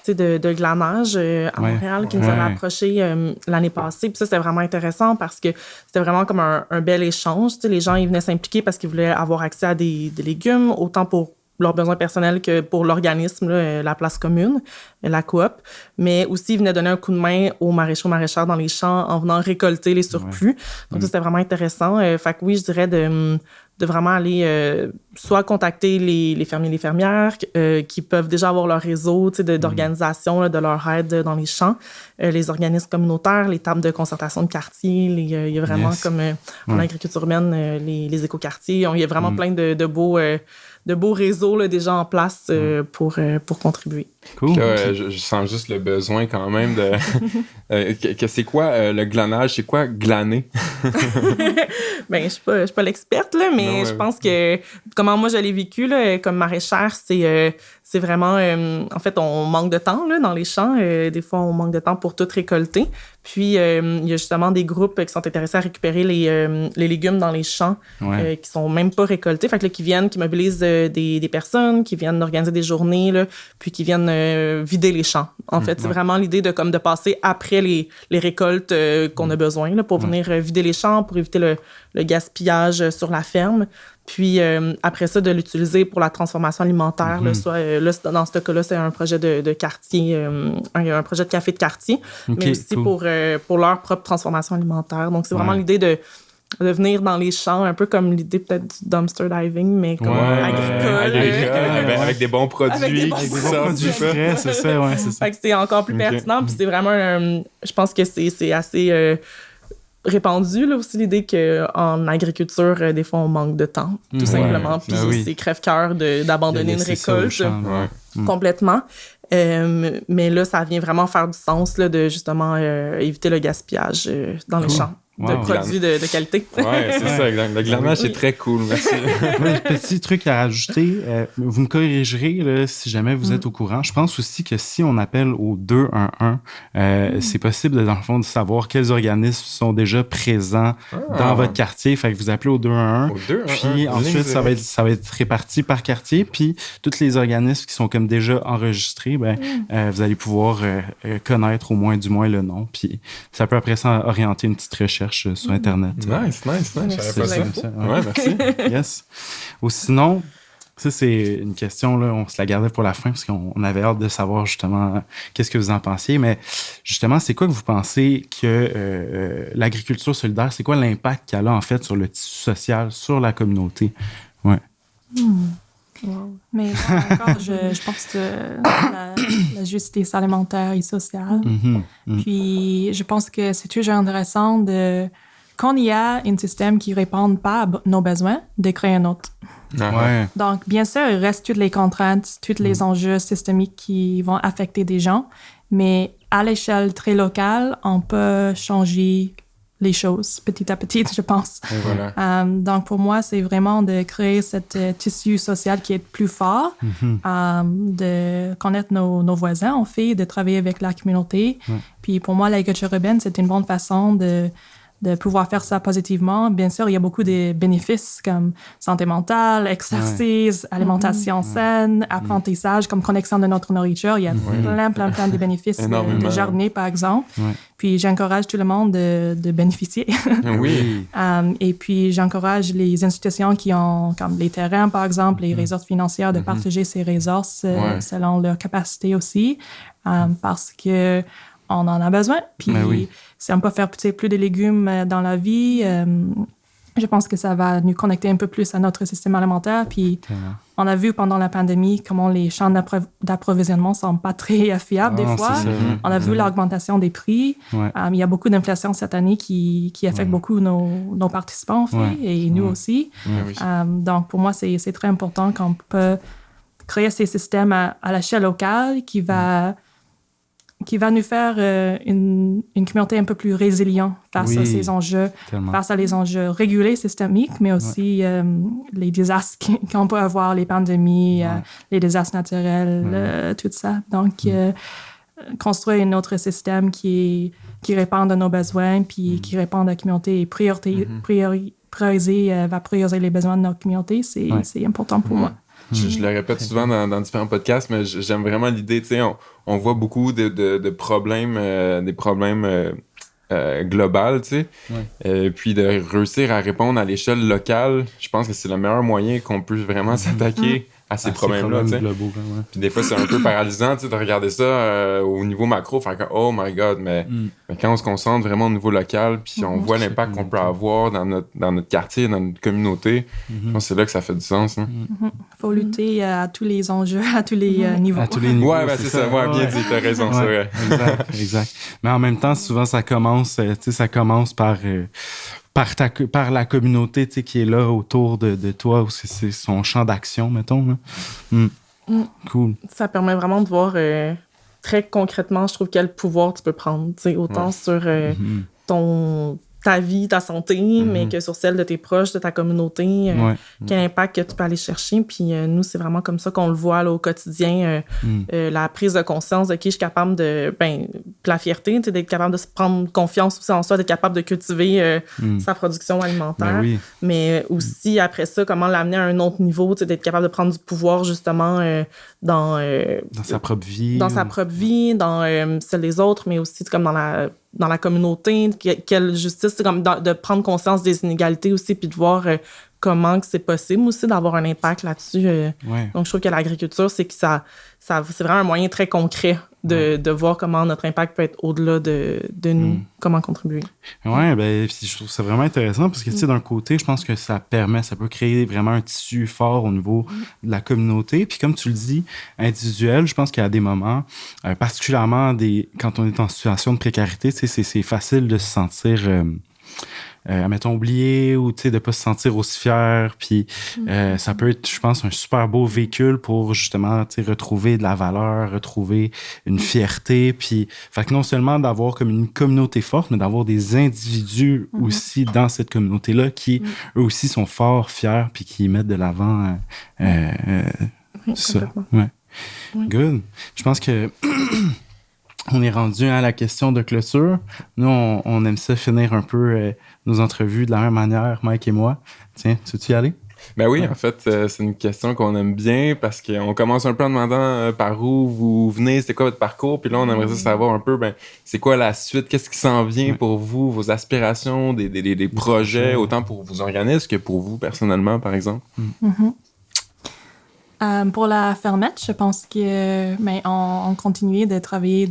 Speaker 4: de glanage à Montréal qui nous avait approché l'année passée. Puis ça, c'était vraiment intéressant parce que c'était vraiment comme un bel échange. Tu sais, les gens, ils venaient s'impliquer parce qu'ils voulaient avoir accès à des légumes, autant pour leurs besoins personnels que pour l'organisme, là, la place commune, la coop. Mais aussi, ils venaient donner un coup de main aux maraîchers dans les champs en venant récolter les surplus. Donc, ça, c'était vraiment intéressant. Fait que oui, je dirais de vraiment aller soit contacter les fermiers et les fermières qui peuvent déjà avoir leur réseau d'organisation, là, de leur aide dans les champs, les organismes communautaires, les tables de concertation de quartier, il y a vraiment comme en agriculture urbaine, les écoquartiers, il y a vraiment plein de beaux réseaux là, déjà en place pour contribuer.
Speaker 1: Cool.
Speaker 2: Là, je sens juste le besoin quand même de... que c'est quoi le glanage? C'est quoi glaner?
Speaker 4: Ben, je suis pas l'experte, là, mais je pense que comment moi je l'ai vécu là, comme maraîchère, c'est vraiment... en fait, on manque de temps là, dans les champs. Des fois, on manque de temps pour tout récolter. Puis, il y a justement des groupes qui sont intéressés à récupérer les légumes dans les champs qui sont même pas récoltés. Fait que là, qui mobilisent des personnes, qui viennent organiser des journées, là, puis qui viennent vider les champs. En fait, c'est vraiment l'idée de passer après les récoltes qu'on a besoin là, pour venir vider les champs, pour éviter le gaspillage sur la ferme. Puis après ça, de l'utiliser pour la transformation alimentaire. Là, dans ce cas-là, c'est un projet de quartier, un projet de café de quartier, mais aussi pour leur propre transformation alimentaire. Donc, c'est vraiment l'idée de venir dans les champs, un peu comme l'idée peut-être du dumpster diving, mais comme agricole.
Speaker 2: Avec des bons produits.
Speaker 4: Avec des bons
Speaker 1: produits frais, c'est ça, ouais, c'est ça.
Speaker 4: Fait que c'est encore plus pertinent, puis c'est vraiment je pense que c'est assez... répandu, là, aussi, l'idée qu'en agriculture, des fois, on manque de temps, tout simplement. Puis c'est crève-cœur d'abandonner une récolte complètement. Mais là, ça vient vraiment faire du sens là, de, justement, éviter le gaspillage dans les champs. De produits de qualité.
Speaker 2: Oui, c'est ça. Le glanage, c'est très cool. Merci.
Speaker 1: Petit truc à rajouter. Vous me corrigerez là, si jamais vous êtes au courant. Je pense aussi que si on appelle au 211, c'est possible, dans le fond, de savoir quels organismes sont déjà présents dans votre quartier. Fait que vous appelez au 211. Puis ensuite, ça va être réparti par quartier. Puis tous les organismes qui sont comme déjà enregistrés, vous allez pouvoir connaître du moins le nom. Puis ça peut après ça orienter une petite recherche sur Internet.
Speaker 2: Nice. Je savais pas ça. Ouais, merci.
Speaker 1: Yes. Ou sinon, ça, c'est une question, là, on se la gardait pour la fin parce qu'on avait hâte de savoir justement qu'est-ce que vous en pensiez. Mais justement, c'est quoi que vous pensez que l'agriculture solidaire, c'est quoi l'impact qu'elle a en fait sur le tissu social, sur la communauté? Ouais.
Speaker 3: Wow. Mais encore, je pense que la justice alimentaire et sociale. Puis, je pense que c'est toujours intéressant quand il y a un système qui ne répond pas à nos besoins, de créer un autre. Donc, bien sûr, il reste toutes les contraintes, tous les enjeux systémiques qui vont affecter des gens, mais à l'échelle très locale, on peut changer les choses petit à petit, je pense. Donc, pour moi, c'est vraiment de créer ce tissu social qui est plus fort, de connaître nos voisins, en fait, de travailler avec la communauté. Puis, pour moi, l'agriculture urbaine, c'est une bonne façon de pouvoir faire ça positivement. Bien sûr, il y a beaucoup de bénéfices comme santé mentale, exercice, alimentation saine, apprentissage, comme connexion de notre nourriture. Il y a plein de bénéfices de jardiner, par exemple. Puis, j'encourage tout le monde de bénéficier. Et puis, j'encourage les institutions qui ont, comme les terrains, par exemple, les ressources financières, de partager ces ressources selon leur capacité aussi, parce que on en a besoin. Puis, si on peut faire plus de légumes dans la vie, je pense que ça va nous connecter un peu plus à notre système alimentaire. Puis, on a vu pendant la pandémie comment les chaînes d'approvisionnement ne sont pas très fiables des fois. On a vu l'augmentation des prix. Il y a beaucoup d'inflation cette année qui affecte beaucoup nos participants, en fait, et nous aussi. Donc, pour moi, c'est très important qu'on peut créer ces systèmes à l'échelle locale qui va qui va nous faire une communauté un peu plus résiliente face à ces enjeux, face à les enjeux régulés systémiques, mais aussi les désastres qu'on peut avoir, les pandémies, les désastres naturels, tout ça. Donc, construire un autre système qui répond à nos besoins, puis qui répond à la communauté et va prioriser les besoins de notre communauté, c'est important pour moi.
Speaker 2: Je le répète souvent dans différents podcasts, mais j'aime vraiment l'idée, tu sais, on voit beaucoup de problèmes, des problèmes globaux, tu sais, puis de réussir à répondre à l'échelle locale, je pense que c'est le meilleur moyen qu'on peut vraiment s'attaquer à ces problèmes-là, tu sais. Puis des fois, c'est un peu paralysant, tu sais, de regarder ça au niveau macro, faire comme « Oh my God », mais quand on se concentre vraiment au niveau local, puis on voit l'impact qu'on peut avoir dans notre quartier, dans notre communauté, je pense que c'est là que ça fait du sens. Il
Speaker 3: faut lutter à tous les enjeux, à tous les niveaux.
Speaker 1: À tous les niveaux,
Speaker 2: c'est ça. Ouais, bien dit, t'as raison, c'est vrai.
Speaker 1: Exact. Mais en même temps, souvent, ça commence par la communauté, tu sais, qui est là autour de toi, ou c'est son champ d'action, mettons. Cool.
Speaker 4: Ça permet vraiment de voir très concrètement, je trouve, quel pouvoir tu peux prendre, tu sais, autant sur ta vie, ta santé, mais que sur celle de tes proches, de ta communauté, quel impact que tu peux aller chercher. Puis nous, c'est vraiment comme ça qu'on le voit là, au quotidien, la prise de conscience de qui je suis capable la fierté, d'être capable de se prendre confiance aussi en soi, d'être capable de cultiver sa production alimentaire. Mais aussi, après ça, comment l'amener à un autre niveau, d'être capable de prendre du pouvoir, justement, dans
Speaker 1: sa propre vie.
Speaker 4: Dans sa propre vie, dans celle des autres, mais aussi comme dans la communauté, quelle justice, c'est comme de prendre conscience des inégalités aussi, puis de voir comment que c'est possible aussi d'avoir un impact là-dessus. Donc, je trouve que l'agriculture, c'est que c'est vraiment un moyen très concret de voir comment notre impact peut être au-delà de nous, comment contribuer.
Speaker 1: Oui, ben, je trouve ça vraiment intéressant parce que, tu sais, d'un côté, je pense que ça peut créer vraiment un tissu fort au niveau de la communauté. Puis comme tu le dis, individuel, je pense qu'il y a des moments, particulièrement quand on est en situation de précarité, tu sais, c'est facile de se sentir... admettons, oublié ou, tu sais, de pas se sentir aussi fier. Puis ça peut être, je pense, un super beau véhicule pour, justement, tu sais, retrouver de la valeur, retrouver une fierté. Puis, fait que non seulement d'avoir comme une communauté forte, mais d'avoir des individus aussi dans cette communauté-là qui, eux aussi, sont forts, fiers, puis qui mettent de l'avant ça. Ouais. Good. Je pense que... On est rendu à la question de clôture. Nous, on aime ça finir un peu nos entrevues de la même manière, Mike et moi. Tiens, tu veux-tu y aller?
Speaker 2: Ben oui, en fait, c'est une question qu'on aime bien parce qu'on commence un peu en demandant par où vous venez, c'est quoi votre parcours, puis là, on aimerait savoir un peu, c'est quoi la suite, qu'est-ce qui s'en vient pour vous, vos aspirations, des projets, autant pour vos organismes que pour vous, personnellement, par exemple.
Speaker 3: Pour la fermette, je pense que on continue de travailler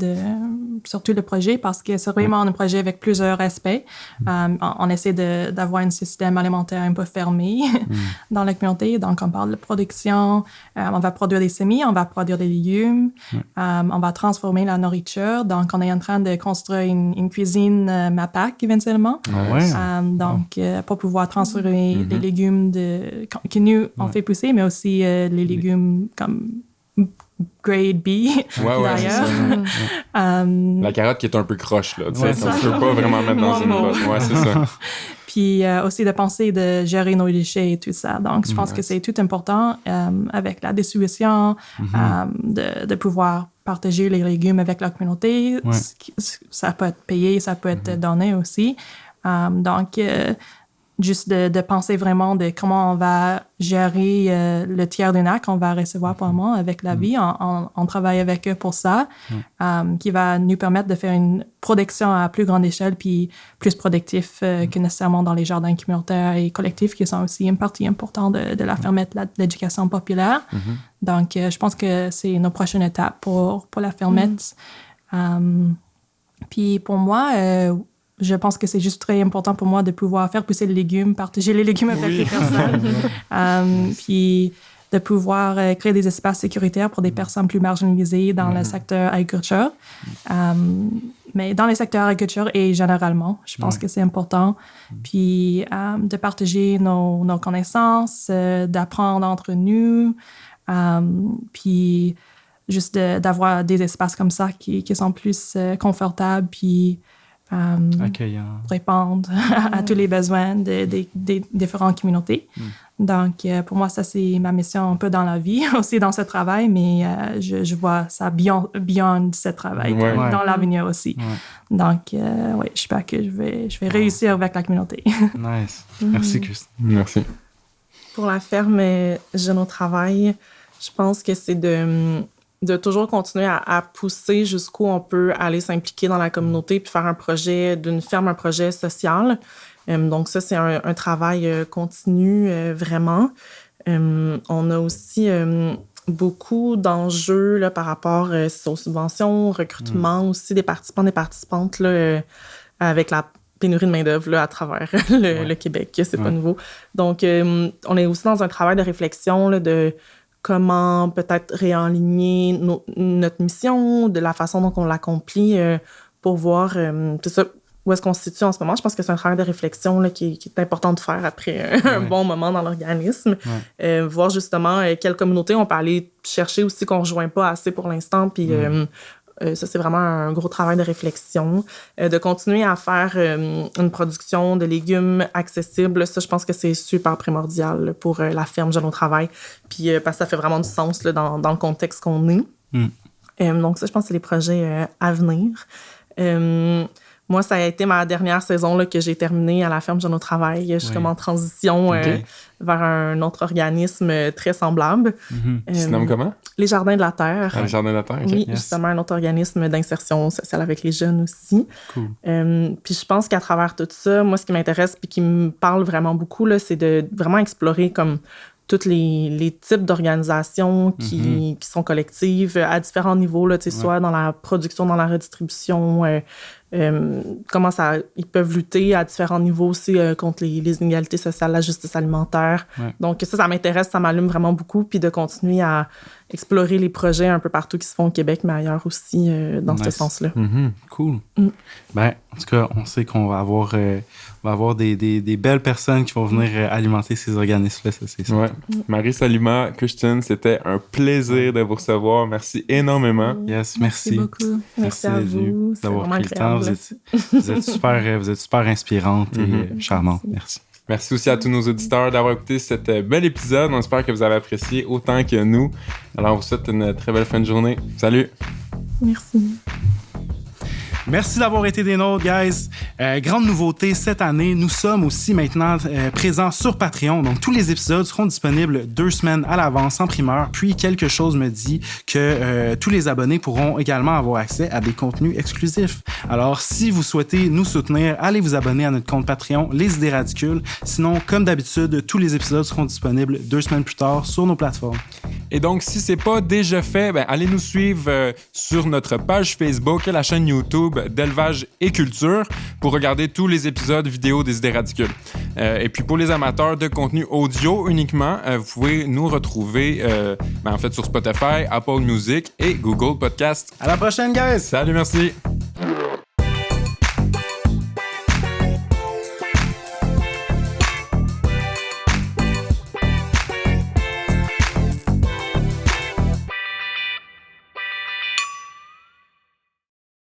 Speaker 3: sur tout le projet parce que c'est vraiment un projet avec plusieurs aspects. On essaie d'avoir un système alimentaire un peu fermé dans la communauté. Donc, on parle de production, on va produire des semis, on va produire des légumes, on va transformer la nourriture. Donc, on est en train de construire une cuisine MAPAC éventuellement. Donc, pour pouvoir transférer les légumes que nous, on fait pousser, mais aussi les légumes comme grade B, d'ailleurs.
Speaker 2: La carotte qui est un peu croche, là. Tu sais, on ne peut pas vraiment mettre dans une boîte. Ouais, c'est ça.
Speaker 3: Puis aussi de penser de gérer nos déchets et tout ça. Donc, je pense que c'est tout important avec la distribution, de pouvoir partager les légumes avec la communauté. Ça peut être payé, ça peut être donné aussi. Donc, juste de penser vraiment de comment on va gérer le tiers du NAC qu'on va recevoir par mois avec la vie. On travaille avec eux pour ça, qui va nous permettre de faire une production à plus grande échelle puis plus productif que nécessairement dans les jardins communautaires et collectifs qui sont aussi une partie importante de la fermette de l'éducation populaire. Donc, je pense que c'est nos prochaines étapes pour la fermette. Puis pour moi... je pense que c'est juste très important pour moi de pouvoir faire pousser les légumes, partager les légumes avec les personnes, puis de pouvoir créer des espaces sécuritaires pour des personnes plus marginalisées dans le secteur agriculture. Mais dans le secteur agriculture et généralement, je pense que c'est important. Puis de partager nos connaissances, d'apprendre entre nous, puis juste d'avoir des espaces comme ça qui sont plus confortables puis
Speaker 1: accueillants,
Speaker 3: répondre à tous les besoins des différentes communautés. Donc, pour moi, ça, c'est ma mission un peu dans la vie, aussi dans ce travail, mais je vois ça beyond ce travail, dans l'avenir aussi. Donc, j'espère que je vais réussir avec la communauté.
Speaker 1: Nice. Merci, Christine.
Speaker 2: Merci.
Speaker 4: Pour la ferme Jeunes au travail, je pense que c'est de toujours continuer à pousser jusqu'où on peut aller s'impliquer dans la communauté puis faire un projet d'une ferme, un projet social. Donc ça, c'est un travail continu, vraiment. On a aussi beaucoup d'enjeux là, par rapport aux subventions, au recrutement aussi des participants, des participantes là, avec la pénurie de main-d'œuvre là, à travers le Québec. C'est pas nouveau. Donc, on est aussi dans un travail de réflexion là, de comment peut-être réaligner notre mission, de la façon dont on l'accomplit pour voir c'est ça, où est-ce qu'on se situe en ce moment. Je pense que c'est un travail de réflexion là, qui est important de faire après un bon moment dans l'organisme. Voir justement quelle communauté on peut aller chercher aussi qu'on ne rejoint pas assez pour l'instant. Puis ça, c'est vraiment un gros travail de réflexion. De continuer à faire une production de légumes accessibles, ça, je pense que c'est super primordial là, pour la ferme Jeunes au travail. Puis parce que ça fait vraiment du sens là, dans le contexte qu'on est. Donc ça, je pense que c'est les projets à venir. Moi, ça a été ma dernière saison là, que j'ai terminée à la ferme Jeunes au travail. Je suis comme en transition vers un autre organisme très semblable.
Speaker 2: Ça se nomme comment?
Speaker 4: Les Jardins de la Terre.
Speaker 2: Les Jardins de la Terre,
Speaker 4: Oui, justement, un autre organisme d'insertion sociale avec les jeunes aussi.
Speaker 1: Cool.
Speaker 4: Puis je pense qu'à travers tout ça, moi, ce qui m'intéresse puis qui me parle vraiment beaucoup, là, c'est de vraiment explorer comme tous les types d'organisations qui sont collectives à différents niveaux, là, soit dans la production, dans la redistribution, comment ils peuvent lutter à différents niveaux aussi contre les inégalités sociales, la justice alimentaire. Donc ça m'intéresse, ça m'allume vraiment beaucoup, puis de continuer à explorer les projets un peu partout qui se font au Québec, mais ailleurs aussi dans ce sens-là.
Speaker 1: Cool. Ben, en tout cas, on sait qu'on va avoir des belles personnes qui vont venir alimenter ces organismes-là, ça, c'est ça.
Speaker 2: Marie Salima, Christian, c'était un plaisir de vous recevoir. Merci énormément.
Speaker 1: Yes, merci.
Speaker 3: Merci beaucoup.
Speaker 4: Merci à vous.
Speaker 1: D'avoir pris le temps. Vous êtes super inspirante et charmante. Merci.
Speaker 2: Merci aussi à tous nos auditeurs d'avoir écouté cet bel épisode. On espère que vous avez apprécié autant que nous. Alors, on vous souhaite une très belle fin de journée. Salut!
Speaker 4: Merci.
Speaker 1: Merci d'avoir été des nôtres, guys. Grande nouveauté cette année, nous sommes aussi maintenant présents sur Patreon. Donc, tous les épisodes seront disponibles 2 semaines à l'avance en primeur. Puis, quelque chose me dit que tous les abonnés pourront également avoir accès à des contenus exclusifs. Alors, si vous souhaitez nous soutenir, allez vous abonner à notre compte Patreon, Les Idées Radicules. Sinon, comme d'habitude, tous les épisodes seront disponibles 2 semaines plus tard sur nos plateformes.
Speaker 2: Et donc, si c'est pas déjà fait, allez nous suivre sur notre page Facebook et la chaîne YouTube d'Élevage et Culture pour regarder tous les épisodes vidéo des Idées Radicules. Et puis, pour les amateurs de contenu audio uniquement, vous pouvez nous retrouver en fait sur Spotify, Apple Music et Google Podcast.
Speaker 1: À la prochaine, guys!
Speaker 2: Salut, merci!